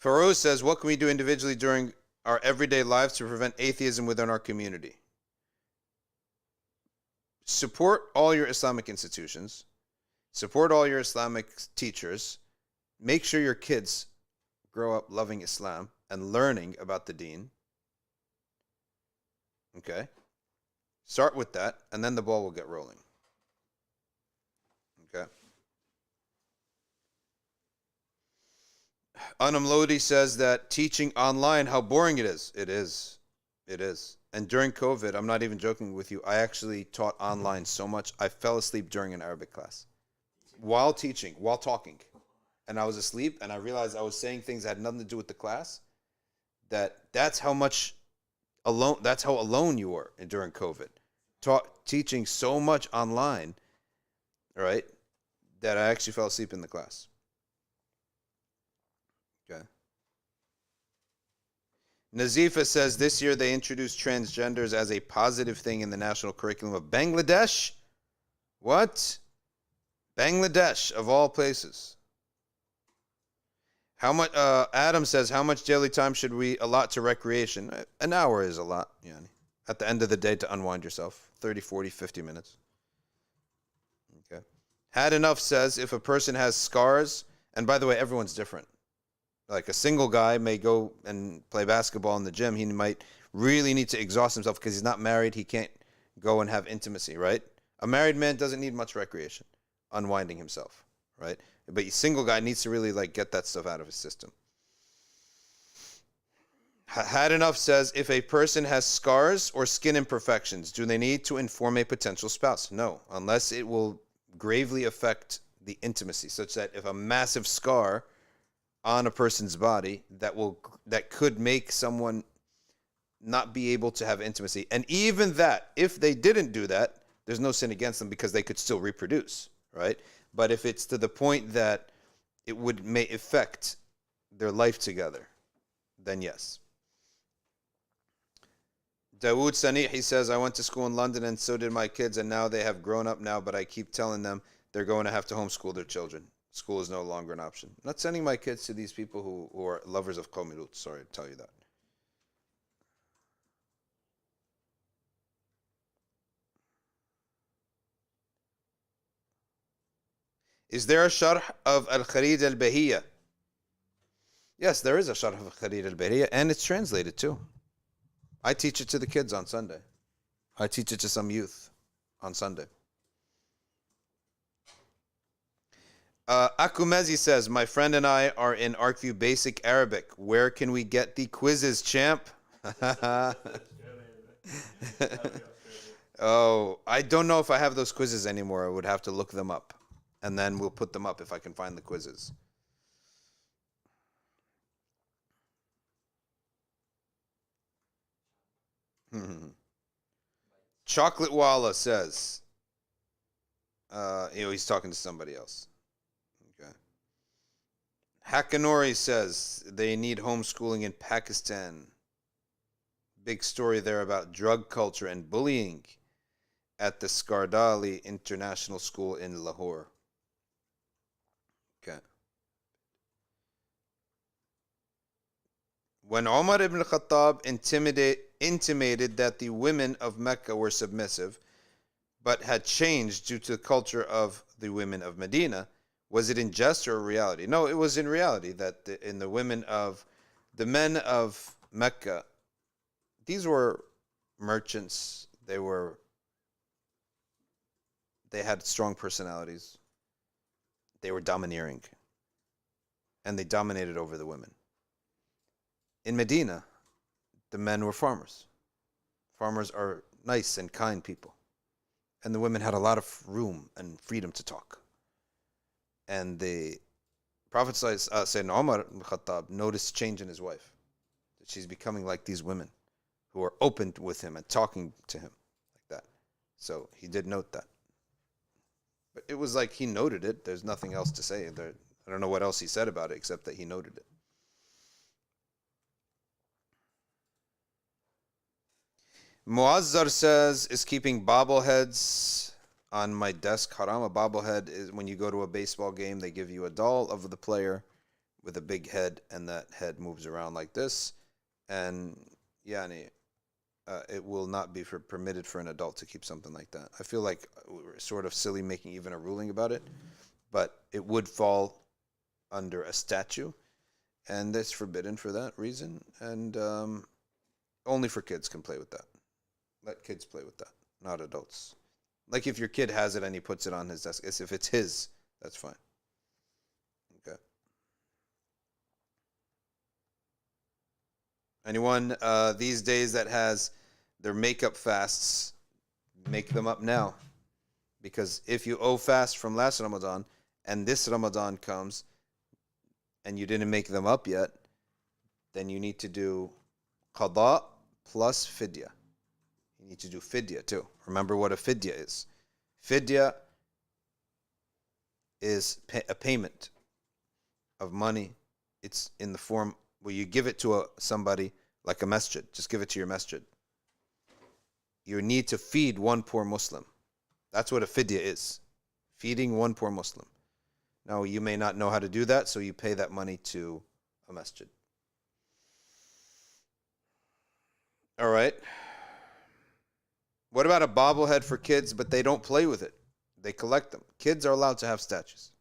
Farouz says, what can we do individually during our everyday lives to prevent atheism within our community? Support all your Islamic institutions. Support all your Islamic teachers. Make sure your kids grow up loving Islam and learning about the deen. Okay? Start with that, and then the ball will get rolling. Okay? Anam Lodi says that teaching online, how boring it is. It is. It is. And during COVID, I'm not even joking with you, I actually taught online so much, I fell asleep during an Arabic class. While teaching, while talking. And I was asleep, and I realized I was saying things that had nothing to do with the class. That's how alone you were during COVID. Teaching so much online, right, that I actually fell asleep in the class. Okay. Nazifa says this year they introduced transgenders as a positive thing in the national curriculum of Bangladesh. What? Bangladesh, of all places. How much? Adam says, how much daily time should we allot to recreation? An hour is a lot, yani. At the end of the day to unwind yourself. 30, 40, 50 minutes. Okay. Had Enough says, if a person has scars, and by the way, everyone's different. Like a single guy may go and play basketball in the gym. He might really need to exhaust himself because he's not married. He can't go and have intimacy, right? A married man doesn't need much recreation, unwinding himself, right? But a single guy needs to really get that stuff out of his system. Had Enough says, if a person has scars or skin imperfections, do they need to inform a potential spouse? No, unless it will gravely affect the intimacy, such that if a massive scar on a person's body that could make someone not be able to have intimacy. And even that, if they didn't do that, there's no sin against them because they could still reproduce, right? But if it's to the point that it may affect their life together, then yes. Dawood Sani, he says, I went to school in London and so did my kids, and now they have grown up now, but I keep telling them they're going to have to homeschool their children. School is no longer an option. I'm not sending my kids to these people who are lovers of Qawmi Lut. Sorry to tell you that. Is there a sharh of Al-Kharida al Bahiya? Yes, there is a sharh of Kharida al Bahiya, and it's translated too. I teach it to the kids on Sunday. I teach it to some youth on Sunday. Akumezi says, my friend and I are in Arkview Basic Arabic. Where can we get the quizzes, champ? Oh, I don't know if I have those quizzes anymore. I would have to look them up. And then we'll put them up if I can find the quizzes. Chocolate Walla says, he's talking to somebody else. Okay. Hakanori says they need homeschooling in Pakistan. Big story there about drug culture and bullying at the Skardali International School in Lahore. Okay. When Umar ibn Khattab intimated that the women of Mecca were submissive, but had changed due to the culture of the women of Medina, was it in jest or reality? No, it was in reality that in the men of Mecca, these were merchants. They had strong personalities. They were domineering. And they dominated over the women. In Medina, the men were farmers. Farmers are nice and kind people. And the women had a lot of room and freedom to talk. And the Prophet Sayyidina Umar ibn Khattab noticed change in his wife. That she's becoming like these women who are open with him and talking to him like that. So he did note that. But it was like he noted it. There's nothing else to say. I don't know what else he said about it except that he noted it. Muazzar says, is keeping bobbleheads on my desk haram? A bobblehead is when you go to a baseball game, they give you a doll of the player with a big head, and that head moves around like this. And it will not be permitted for an adult to keep something like that. I feel like we're sort of silly making even a ruling about it, but it would fall under a statue, and it's forbidden for that reason. And only for kids can play with that. Let kids play with that, not adults. Like if your kid has it and he puts it on his desk, if it's his, that's fine. Okay. Anyone these days that has their makeup fasts, make them up now. Because if you owe fast from last Ramadan and this Ramadan comes and you didn't make them up yet, then you need to do qada plus fidya. You need to do fidya too. Remember what a fidya is. Fidya is a payment of money. It's in the form where you give it to somebody like a masjid. Just give it to your masjid. You need to feed one poor Muslim. That's what a fidya is. Feeding one poor Muslim. Now, you may not know how to do that, so you pay that money to a masjid. All right. What about a bobblehead for kids, but they don't play with it? They collect them. Kids are allowed to have statues.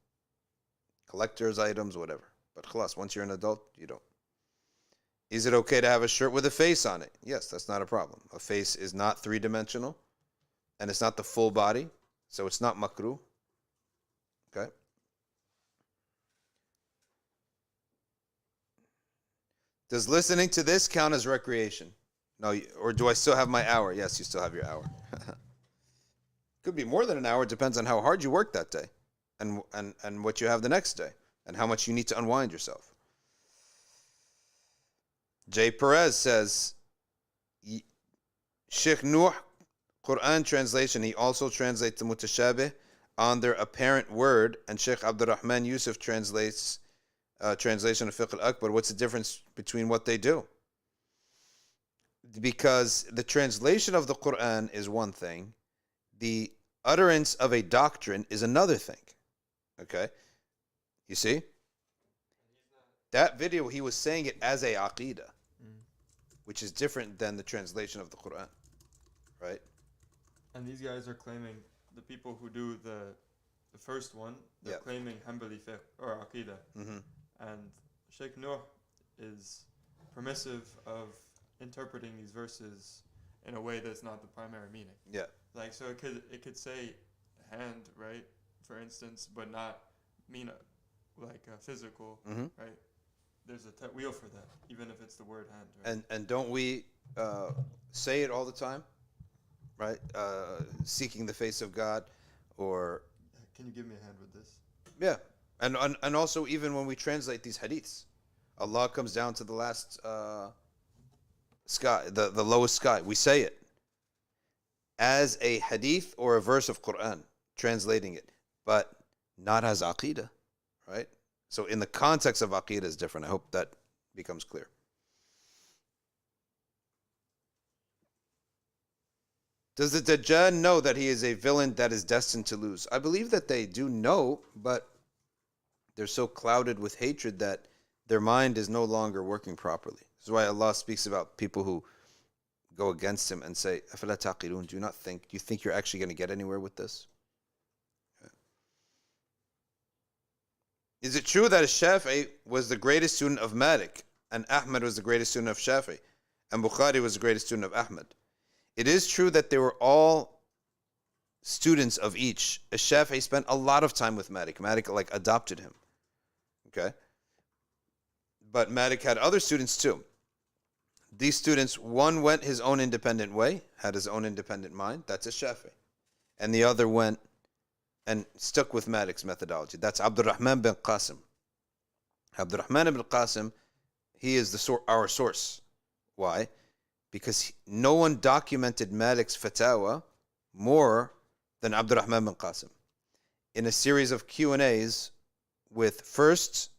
Collector's items, whatever. But khalas, once you're an adult, you don't. Is it okay to have a shirt with a face on it? Yes, that's not a problem. A face is not three-dimensional, and it's not the full body, so it's not makruh. Okay? Does listening to this count as recreation? No, or do I still have my hour? Yes, you still have your hour. Could be more than an hour. It depends on how hard you work that day and what you have the next day and how much you need to unwind yourself. Jay Perez says, Sheikh Nuh, Quran translation, he also translates the Mutashabih on their apparent word, and Sheikh Abdurrahman Yusuf translates translation of Fiqh al-Akbar. What's the difference between what they do? Because the translation of the Quran is one thing, the utterance of a doctrine is another thing. Okay? You see? That video, he was saying it as a aqidah, which is different than the translation of the Quran. Right? And these guys are claiming, the people who do the the first one, they're claiming Hanbali fiqh or Aqidah. And Sheikh Nuh is permissive of interpreting these verses in a way that's not the primary meaning. Yeah. Like, so it could say hand, right, for instance, but not mean like physical, right? There's a ta'wil for that, even if it's the word hand. Right? And don't we say it all the time, right? Seeking the face of God, or can you give me a hand with this? Yeah, and also even when we translate these hadiths, Allah comes down to the last sky, the lowest sky. We say it as a hadith or a verse of Quran, translating it, but not as aqidah, right? So in the context of aqidah is different. I hope that becomes clear. Does the Dajjal know that he is a villain that is destined to lose? I believe that they do know, but they're so clouded with hatred that their mind is no longer working properly. This is why Allah speaks about people who go against him and say, أَفَلَا تَعْقِلُونَ, do you think you're actually going to get anywhere with this? Okay. Is it true that Shafi'i was the greatest student of Malik, and Ahmad was the greatest student of Shafi'i, and Bukhari was the greatest student of Ahmad? It is true that they were all students of each. Shafi'i spent a lot of time with Malik. Malik like adopted him. Okay? But Malik had other students too. These students, one went his own independent way, had his own independent mind. That's a Shafi'i. And the other went and stuck with Malik's methodology. That's Abdurrahman bin Qasim. Abdurrahman ibn Qasim, he is our source. Why? Because no one documented Malik's fatwa more than Abdurrahman bin Qasim. In a series of Q&As with first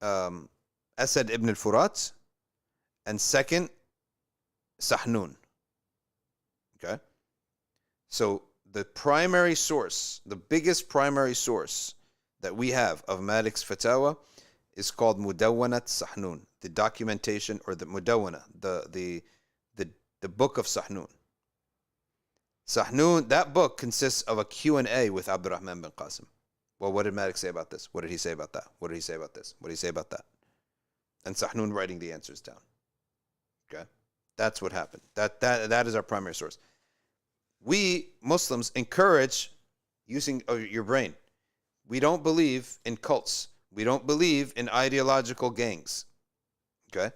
Asad ibn al-Furat and second Sahnun. Okay? So the primary source, the biggest primary source that we have of Malik's fatwa is called Mudawwanat Sahnun, the documentation, or the Mudawwana, the book of Sahnun. Sahnun, that book consists of a Q&A with Abdurrahman bin Qasim. Well, what did Malik say about this? What did he say about that? What did he say about this? What did he say about that? And Sahnun writing the answers down. Okay? That's what happened. That is our primary source. We, Muslims, encourage using your brain. We don't believe in cults. We don't believe in ideological gangs. Okay?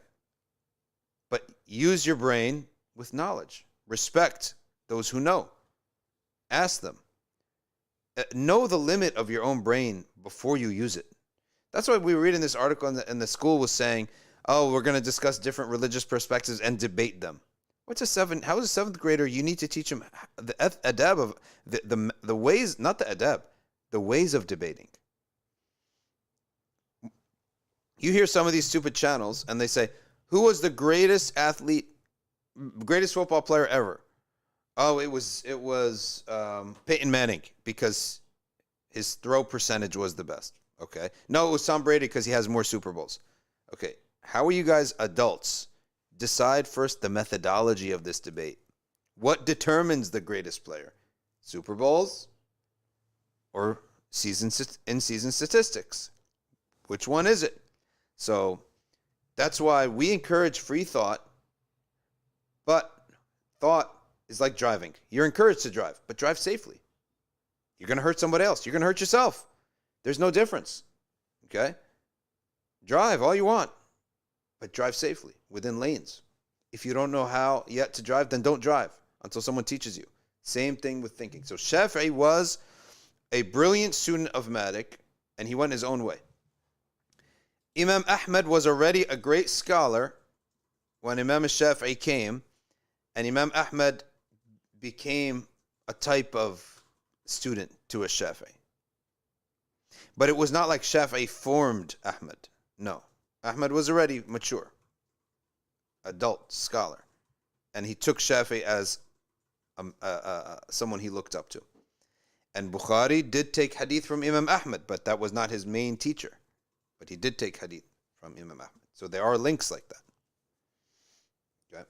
But use your brain with knowledge. Respect those who know. Ask them. Know the limit of your own brain before you use it. That's why we were reading this article and the school was saying, oh, we're going to discuss different religious perspectives and debate them. How is a seventh grader, you need to teach him the adab of the ways, not the adab, the ways of debating. You hear some of these stupid channels and they say, who was the greatest athlete, greatest football player ever? Oh, it was Peyton Manning because his throw percentage was the best. Okay. No, it was Tom Brady because he has more Super Bowls. Okay. How are you guys adults? Decide first the methodology of this debate. What determines the greatest player? Super Bowls or in-season statistics? Which one is it? So that's why we encourage free thought, but thought is like driving. You're encouraged to drive, but drive safely. You're going to hurt somebody else. You're going to hurt yourself. There's no difference. Okay? Drive all you want, but drive safely within lanes. If you don't know how yet to drive, then don't drive until someone teaches you. Same thing with thinking. So Shafi'i was a brilliant student of Malik, and he went his own way. Imam Ahmad was already a great scholar when Imam Shafi'i came, and Imam Ahmad became a type of student to a Shafi'i. But it was not like Shafi'i formed Ahmad. No. Ahmad was already mature, adult scholar. And he took Shafi'i as someone he looked up to. And Bukhari did take hadith from Imam Ahmad, but that was not his main teacher. But he did take hadith from Imam Ahmad. So there are links like that. Okay.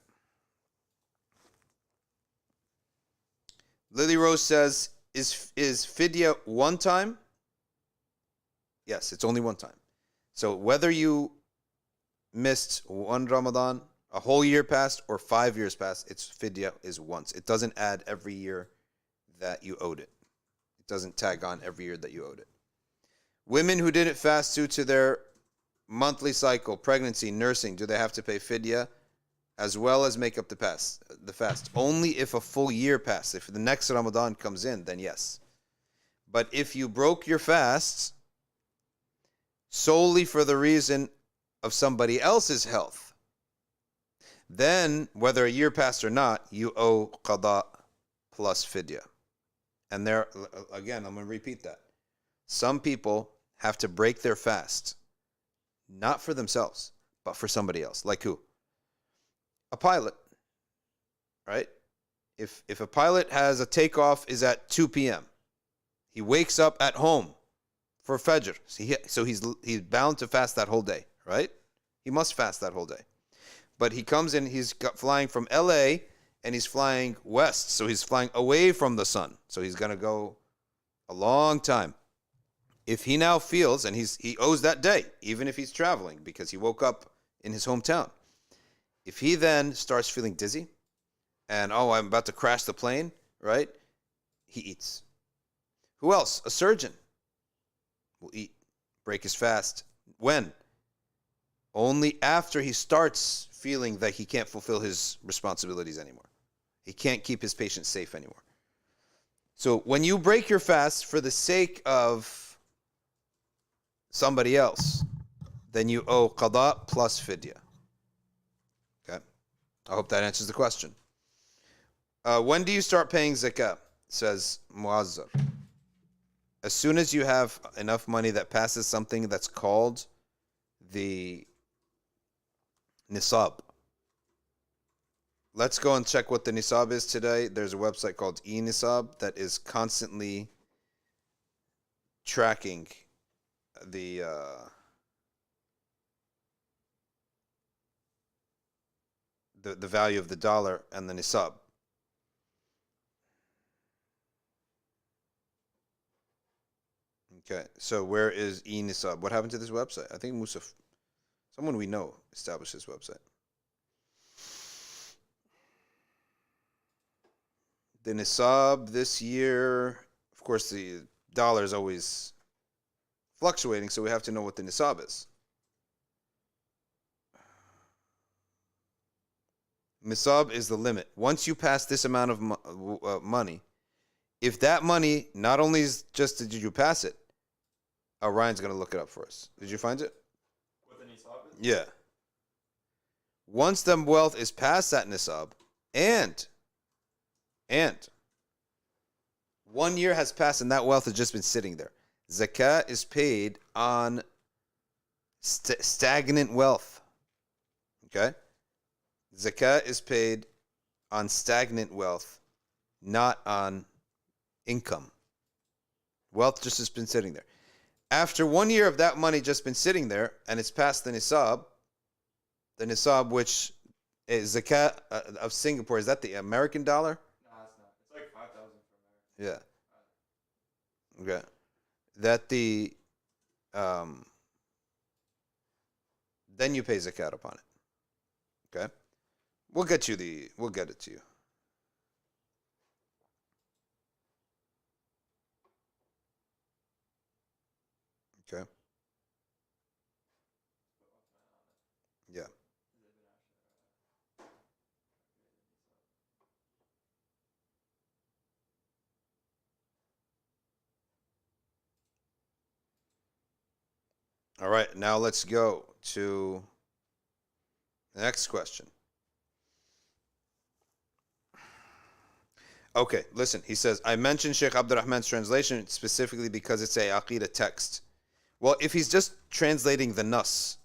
Lily Rose says, Is fidya one time? Yes, it's only one time. So whether you missed one Ramadan, a whole year passed, or 5 years passed, its fidya is once. It doesn't add every year that you owed it. It doesn't tag on every year that you owed it. Women who didn't fast due to their monthly cycle, pregnancy, nursing, do they have to pay fidya as well as make up the fast? Only if a full year passed. If the next Ramadan comes in, then yes. But if you broke your fasts solely for the reason of somebody else's health, then whether a year passed or not, you owe qada plus fidya. And there, again, I'm going to repeat that. Some people have to break their fast, not for themselves, but for somebody else. Like who? A pilot, right? If a pilot has a takeoff is at 2 p.m., he wakes up at home for Fajr. So he's bound to fast that whole day, right? He must fast that whole day. But he comes in, he's flying from LA, and he's flying west, so he's flying away from the sun. So he's going to go a long time. If he now feels, and he owes that day, even if he's traveling, because he woke up in his hometown. If he then starts feeling dizzy, and I'm about to crash the plane, right? He eats. Who else? A surgeon will eat, break his fast. When? Only after he starts feeling that he can't fulfill his responsibilities anymore. He can't keep his patients safe anymore. So when you break your fast for the sake of somebody else, then you owe qada plus fidya. Okay? I hope that answers the question. When do you start paying zakah? Says Muazzar. As soon as you have enough money that passes something that's called the nisab. Let's go and check what the nisab is today. There's a website called eNisab that is constantly tracking the value of the dollar and the nisab. Okay, so where is eNisab? What happened to this website? I think Musaf, someone we know, established this website. The nisab this year, of course, the dollar is always fluctuating, so we have to know what the nisab is. Nisab is the limit. Once you pass this amount of money, if that money not only is just did you pass it, Ryan's going to look it up for us. Did you find it? What the nisab is? Yeah. Once the wealth is past that nisab, and 1 year has passed and that wealth has just been sitting there, zakah is paid on stagnant wealth. Okay? Zakah is paid on stagnant wealth, not on income. Wealth just has been sitting there. After 1 year of that money just been sitting there and it's past the nisab which is zakah of Singapore, is that the American dollar? No, it's not. It's like 5,000 for American. Yeah. Okay. That the then you pay zakat upon it. Okay? We'll get it to you. Okay. Yeah. All right, now let's go to the next question. Okay, listen, he says, I mentioned Sheikh Abdurrahman's translation specifically because it's a Aqidah text. Well, if he's just translating the Nas,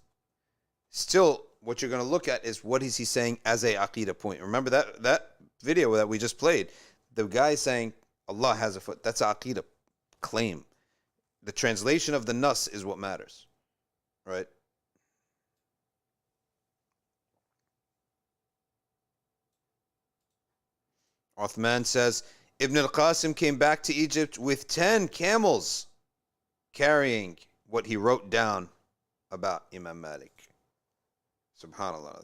still what you're going to look at is what is he saying as a Aqidah point. Remember that video that we just played, the guy saying Allah has a foot. That's an Aqidah claim. The translation of the Nas is what matters, right? Uthman says, Ibn al-Qasim came back to Egypt with 10 camels carrying what he wrote down about Imam Malik. Subhanallah.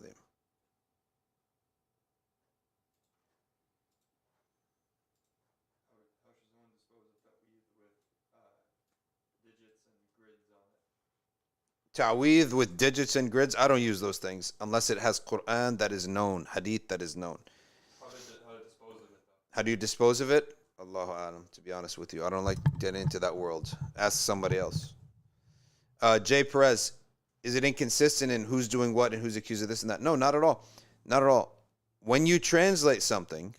Tawiz with digits and grids, I don't use those things unless it has Quran that is known, hadith that is known. How to dispose of it, though? How do you dispose of it? Allahu Alam, to be honest with you. I don't like getting into that world. Ask somebody else. Jay Perez, is it inconsistent in who's doing what and who's accused of this and that? No, not at all. Not at all. When you translate something,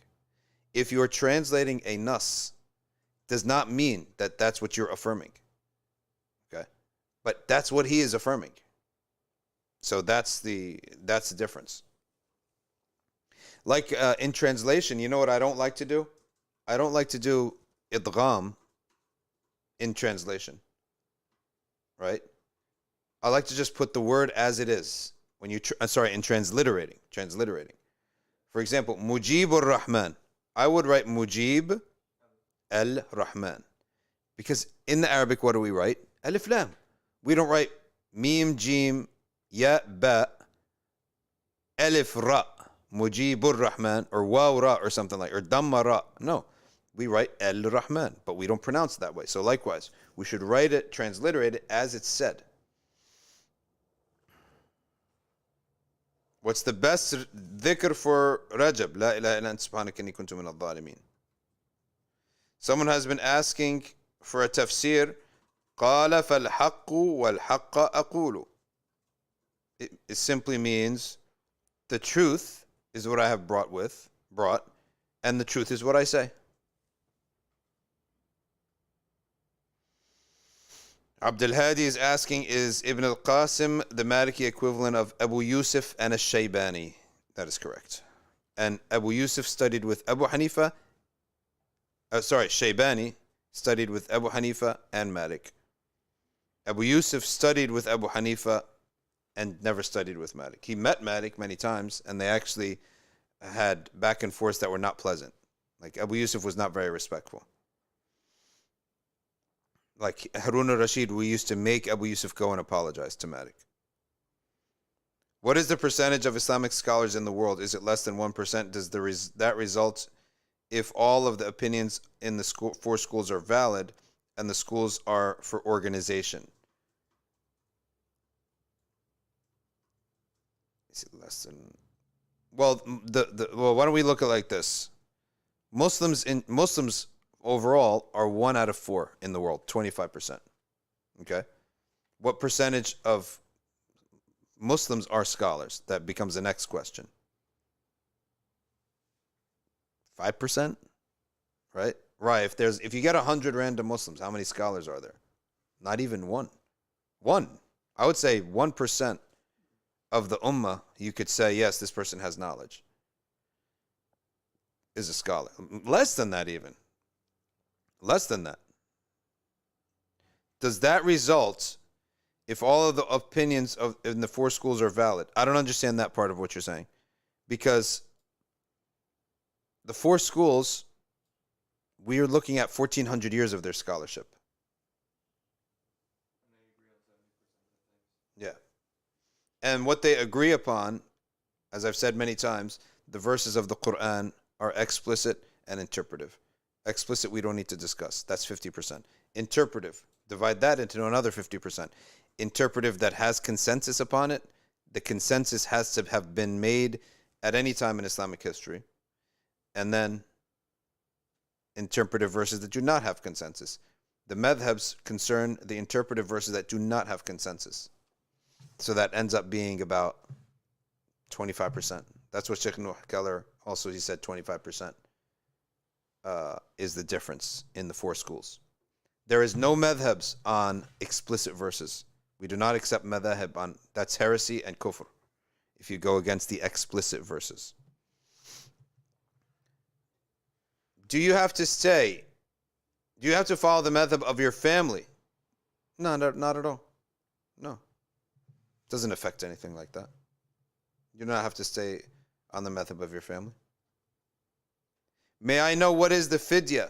if you're translating a nas, does not mean that that's what you're affirming. Okay? But that's what he is affirming. So that's the difference. Like in translation, you know what I don't like to do? I don't like to do idgham in translation. Right? I like to just put the word as it is. When you in transliterating. For example, Mujib al-Rahman. I would write Mujib al-Rahman. Because in the Arabic, what do we write? Alif Lam. We don't write Mim, Jim, Ya, Ba, Alif, Ra, Mujib al-Rahman, or Waw, Ra, or something like, or Damma, Ra. No. We write al-Rahman, but we don't pronounce it that way. So likewise, we should write it, transliterate it as it's said. What's the best dhikr for Rajab? La ilaha illa anta subhanaka inni kuntu min al-zalimin. Someone has been asking for a tafsir. قال فالحق والحق أقول. It simply means the truth is what I have brought, and the truth is what I say. Abdul Hadi is asking, is Ibn al-Qasim the Maliki equivalent of Abu Yusuf and al-Shaybani? That is correct. And Abu Yusuf studied with Abu Hanifa. Shaybani studied with Abu Hanifa and Malik. Abu Yusuf studied with Abu Hanifa and never studied with Malik. He met Malik many times, and they actually had back and forth that were not pleasant. Like Abu Yusuf was not very respectful. Like Harun al-Rashid, we used to make Abu Yusuf go and apologize to Malik. What is the percentage of Islamic scholars in the world? Is it less than 1%? Does that result if all of the opinions in the four schools are valid and the schools are for organization? Is it less than? Well, why don't we look at it like this? Muslims overall are 1 out of 4 in the world, 25%. Okay? What percentage of Muslims are scholars? That becomes the next question. 5%? Right? Right. If you get 100 random Muslims, how many scholars are there? Not even one. One. I would say 1% of the ummah, you could say, yes, this person has knowledge, is a scholar. Less than that even. Less than that. Does that result if all of the opinions in the four schools are valid? I don't understand that part of what you're saying. Because the four schools, we are looking at 1,400 years of their scholarship. Yeah. And what they agree upon, as I've said many times, the verses of the Quran are explicit and interpretive. Explicit, we don't need to discuss. That's 50%. Interpretive, divide that into another 50%. Interpretive that has consensus upon it. The consensus has to have been made at any time in Islamic history. And then interpretive verses that do not have consensus. The madhabs concern the interpretive verses that do not have consensus. So that ends up being about 25%. That's what Sheikh Nuh Keller also, he said 25%. Is the difference in the four schools. There is no madhabs on explicit verses. We do not accept madhab on, that's heresy and kufr, if you go against the explicit verses. Do you have to follow the madhab of your family? No, not at all. No. It doesn't affect anything like that. You do not have to stay on the madhab of your family. May I know what is the fidya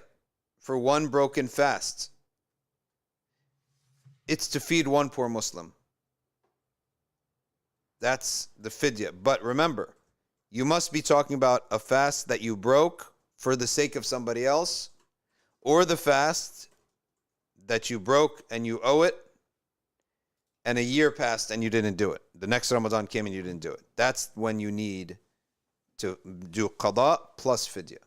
for one broken fast? It's to feed one poor Muslim. That's the fidya. But remember, you must be talking about a fast that you broke for the sake of somebody else, or the fast that you broke and you owe it, and a year passed and you didn't do it. The next Ramadan came and you didn't do it. That's when you need to do qada plus fidya.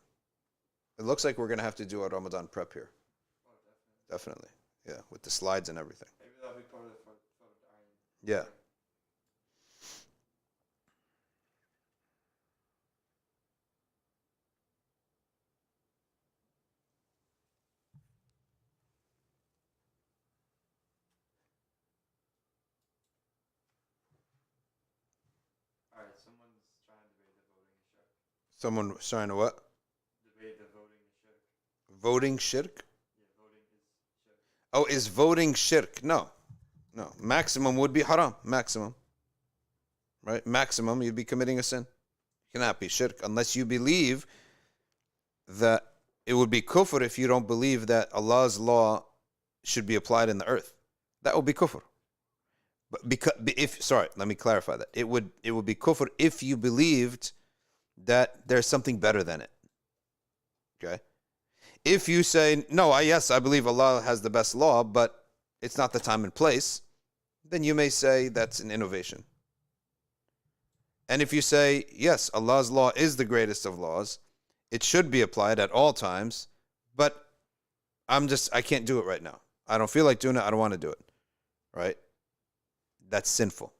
It looks like we're going to have to do a Ramadan prep here. Definitely. Yeah, with the slides and everything. Maybe that'll be part of the Yeah. Alright, someone's trying to debate the voting shirk. Someone was trying to what? Debate the voting shirk. Voting shirk? Yeah, voting is shirk. Oh, is voting shirk? No. No. Maximum would be haram. Maximum. Right? Maximum, you'd be committing a sin. You cannot be shirk unless you believe that it would be kufr if you don't believe that Allah's law should be applied in the earth. That would be kufr. But because let me clarify that. It would be kufr if you believed that there's something better than it. Okay? If you say, no, yes, I believe Allah has the best law, but it's not the time and place, then you may say that's an innovation. And if you say, yes, Allah's law is the greatest of laws, it should be applied at all times, but I can't do it right now. I don't feel like doing it. I don't want to do it. Right? That's sinful.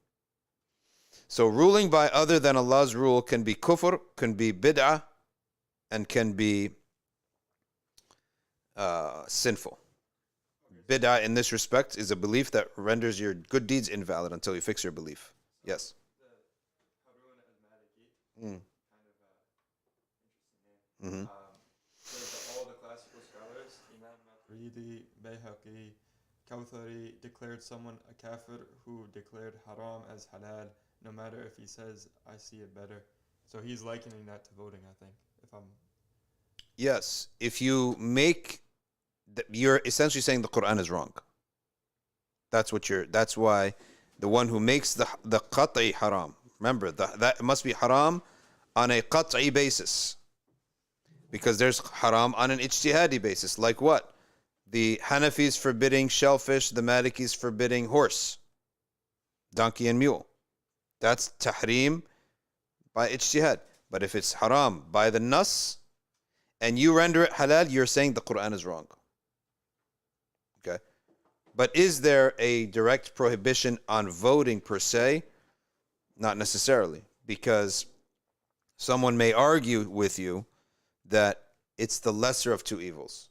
So ruling by other than Allah's rule can be kufr, can be bid'ah, and can be sinful. Bid'ah in this respect is a belief that renders your good deeds invalid until you fix your belief. Yes. Kind of interesting name. Says that all the classical scholars, Imam Maturidi, Bayhaqi, Kawthari, declared someone a kafir who declared haram as halal, no matter if he says, I see it better. So he's likening that to voting, I think. Yes. If you make, you're essentially saying the Quran is wrong. That's why the one who makes the qat'i haram. Remember, that must be haram on a qat'i basis. Because there's haram on an ijtihadi basis. Like what? The Hanafis forbidding shellfish, the Malikis forbidding horse, donkey and mule. That's tahrim by ijtihad. But if it's haram by the nas, and you render it halal, you're saying the Quran is wrong. Okay? But is there a direct prohibition on voting per se? Not necessarily, because someone may argue with you that it's the lesser of two evils.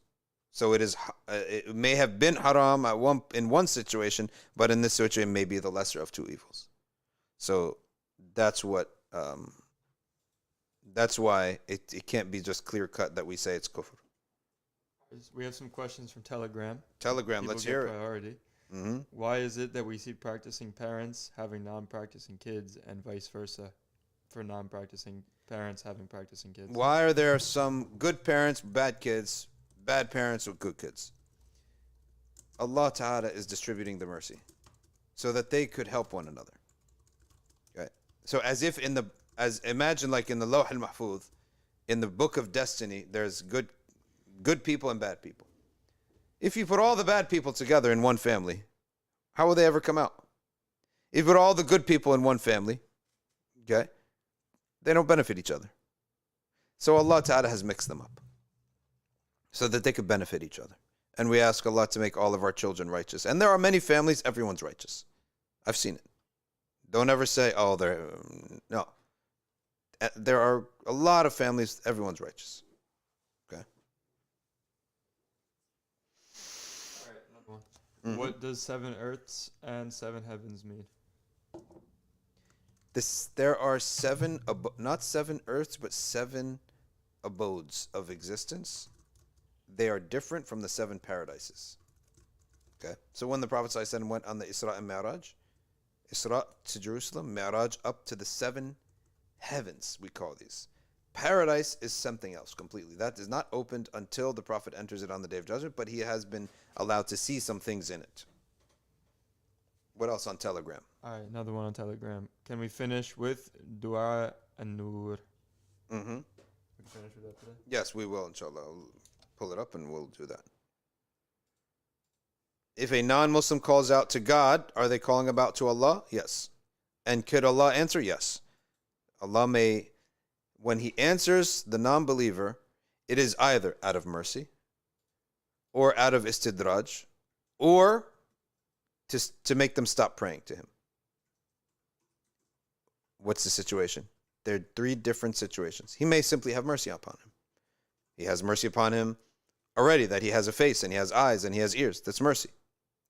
So it may have been haram in one situation, but in this situation it may be the lesser of two evils. So that's why it can't be just clear cut that we say it's kufr. We have some questions from Telegram. Telegram, let's hear it. Priority. Mm-hmm. Why is it that we see practicing parents having non-practicing kids and vice versa for non-practicing parents having practicing kids? Why are there some good parents, bad kids, bad parents with good kids? Allah Ta'ala is distributing the mercy so that they could help one another. Okay? So imagine like in the Lawh al-Mahfuz, in the book of destiny, there's good people and bad people. If you put all the bad people together in one family, how will they ever come out? If you put all the good people in one family, okay, they don't benefit each other. So Allah Ta'ala has mixed them up so that they could benefit each other. And we ask Allah to make all of our children righteous. And there are many families, everyone's righteous. I've seen it. Don't ever say, no. There are a lot of families, everyone's righteous. Okay? All right, another one. Mm-hmm. What does 7 earths and 7 heavens mean? There are not 7 earths, but 7 abodes of existence. They are different from the 7 paradises. Okay? So when the Prophet ﷺ went on the Isra and Mi'raj, Isra to Jerusalem, Mi'raj up to the 7 heavens, we call these. Paradise is something else completely. That is not opened until the Prophet enters it on the Day of Judgment, but he has been allowed to see some things in it. What else on Telegram? All right, another one on Telegram. Can we finish with Dua an-Nur? Mm-hmm. We can finish with that today? Yes, we will, inshallah. I'll pull it up and we'll do that. If a non-Muslim calls out to God, are they calling about to Allah? Yes. And could Allah answer? Yes. Allah may, when he answers the non-believer, it is either out of mercy or out of istidraj or to make them stop praying to him. What's the situation? There are three different situations. He may simply have mercy upon him. He has mercy upon him already, that he has a face and he has eyes and he has ears. That's mercy.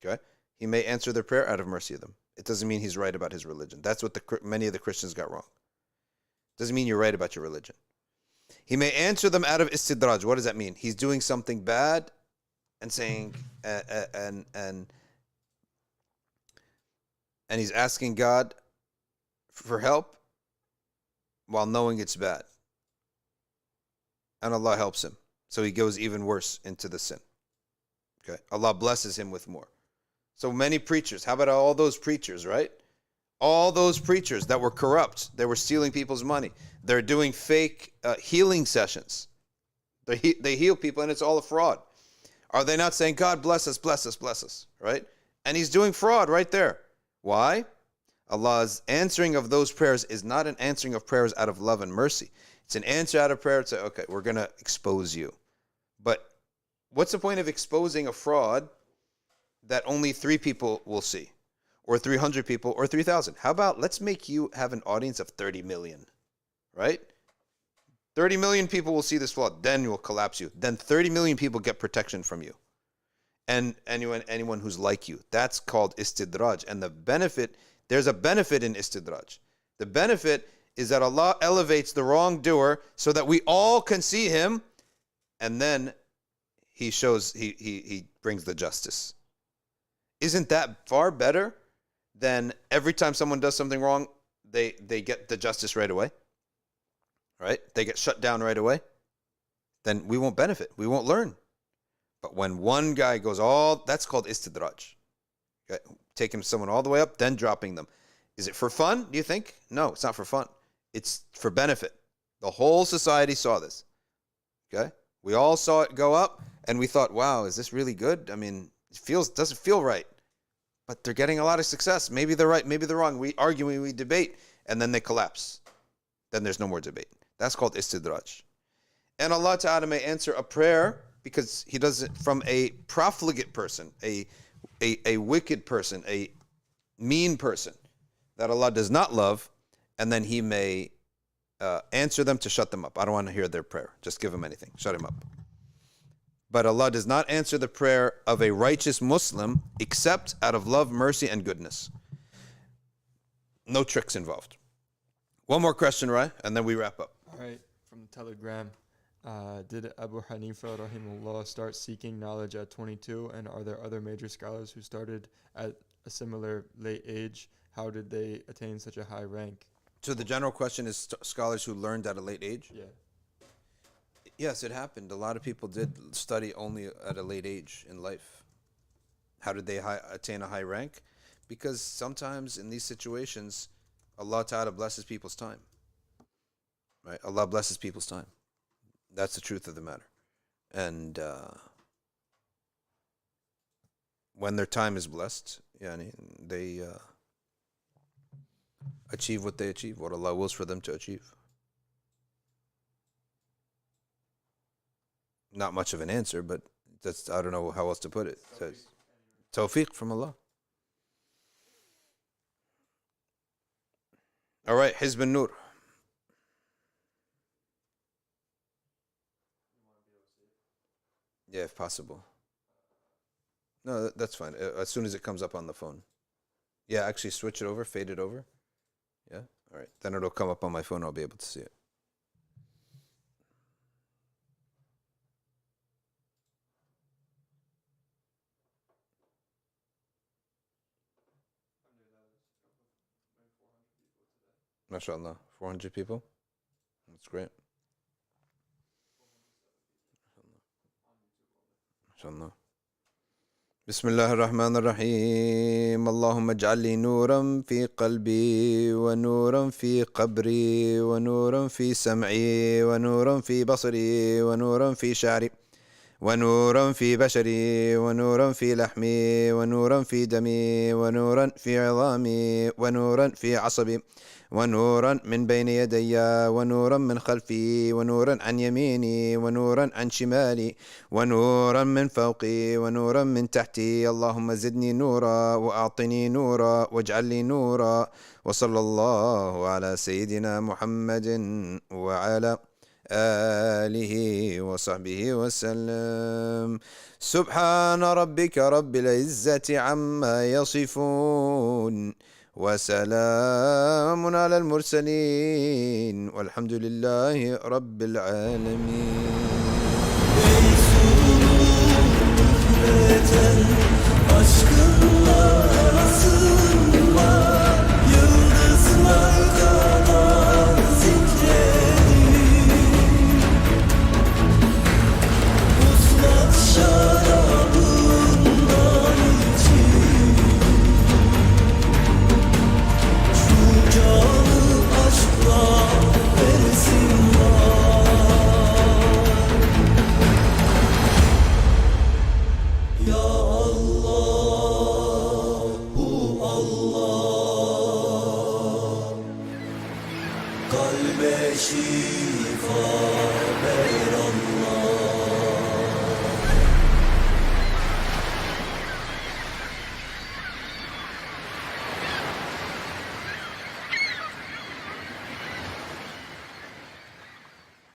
Okay? He may answer their prayer out of mercy of them. It doesn't mean he's right about his religion. That's what many of the Christians got wrong. Doesn't mean you're right about your religion. He may answer them out of istidraj. What does that mean? He's doing something bad and saying, and he's asking God for help while knowing it's bad. And Allah helps him. So he goes even worse into the sin. Okay? Allah blesses him with more. So many preachers, how about all those preachers, right? All those preachers that were corrupt, they were stealing people's money. They're doing fake healing sessions. They heal people and it's all a fraud. Are they not saying, God bless us, bless us, bless us, right? And he's doing fraud right there. Why? Allah's answering of those prayers is not an answering of prayers out of love and mercy. It's an answer out of prayer to say, okay, we're going to expose you. But what's the point of exposing a fraud that only 3 people will see, or 300 people, or 3,000? How about let's make you have an audience of 30 million, right? 30 million people will see this fraud, then you'll collapse you. Then 30 million people get protection from you. And anyone who's like you. That's called istidraj. And the benefit, there's a benefit in istidraj. The benefit is that Allah elevates the wrongdoer so that we all can see him, and then he brings the justice. Isn't that far better than every time someone does something wrong, they get the justice right away? Right? They get shut down right away? Then we won't benefit. We won't learn. But when one guy goes that's called istidraj. Okay? Taking someone all the way up, then dropping them. Is it for fun, do you think? No, it's not for fun. It's for benefit. The whole society saw this. Okay? We all saw it go up, and we thought, wow, is this really good? I mean, it doesn't feel right. But they're getting a lot of success. Maybe they're right, maybe they're wrong. We argue, we debate, and then they collapse. Then there's no more debate. That's called istidraj. And Allah Ta'ala may answer a prayer because he does it from a profligate person, a wicked person, a mean person that Allah does not love, and then he may answer them to shut them up. I don't want to hear their prayer. Just give them anything. Shut him up. But Allah does not answer the prayer of a righteous Muslim except out of love, mercy, and goodness. No tricks involved. One more question, right? And then we wrap up. All right, from the Telegram. Did Abu Hanifa, rahimahullah, start seeking knowledge at 22? And are there other major scholars who started at a similar late age? How did they attain such a high rank? So the general question is scholars who learned at a late age? Yeah. Yes, it happened. A lot of people did study only at a late age in life. How did they attain a high rank? Because sometimes in these situations, Allah Ta'ala blesses people's time. Right? Allah blesses people's time. That's the truth of the matter. And when their time is blessed, they achieve what they achieve, what Allah wills for them to achieve. Not much of an answer, but that's, I don't know how else to put it. So, tawfiq from Allah. All right, Hizb an-Nur. Yeah, if possible. No, that's fine. As soon as it comes up on the phone. Yeah, actually switch it over, fade it over. Yeah, all right. Then it'll come up on my phone. I'll be able to see it. MashaAllah, 400 people. That's great. الله. بسم الله الرحمن الرحيم. اللهم اجعل لي نورا في قلبي ونورا في قبري ونورا في سمعي ونورا في بصري ونورا في شعري ونورا في بشري ونورا في لحمي ونورا في دمي ونورا في عظامي ونورا في عصبي ونورا من بين يدي ونورا من خلفي ونورا عن يميني ونورا عن شمالي ونورا من فوقي ونورا من تحتي. اللهم زدني نورا وأعطني نورا واجعل لي نورا. وصلى الله على سيدنا محمد وعلى آله وصحبه وسلم. سبحان ربك رب العزة عما يصفون وسلام على المرسلين والحمد لله رب العالمين. Kalbe şifa ver Allah.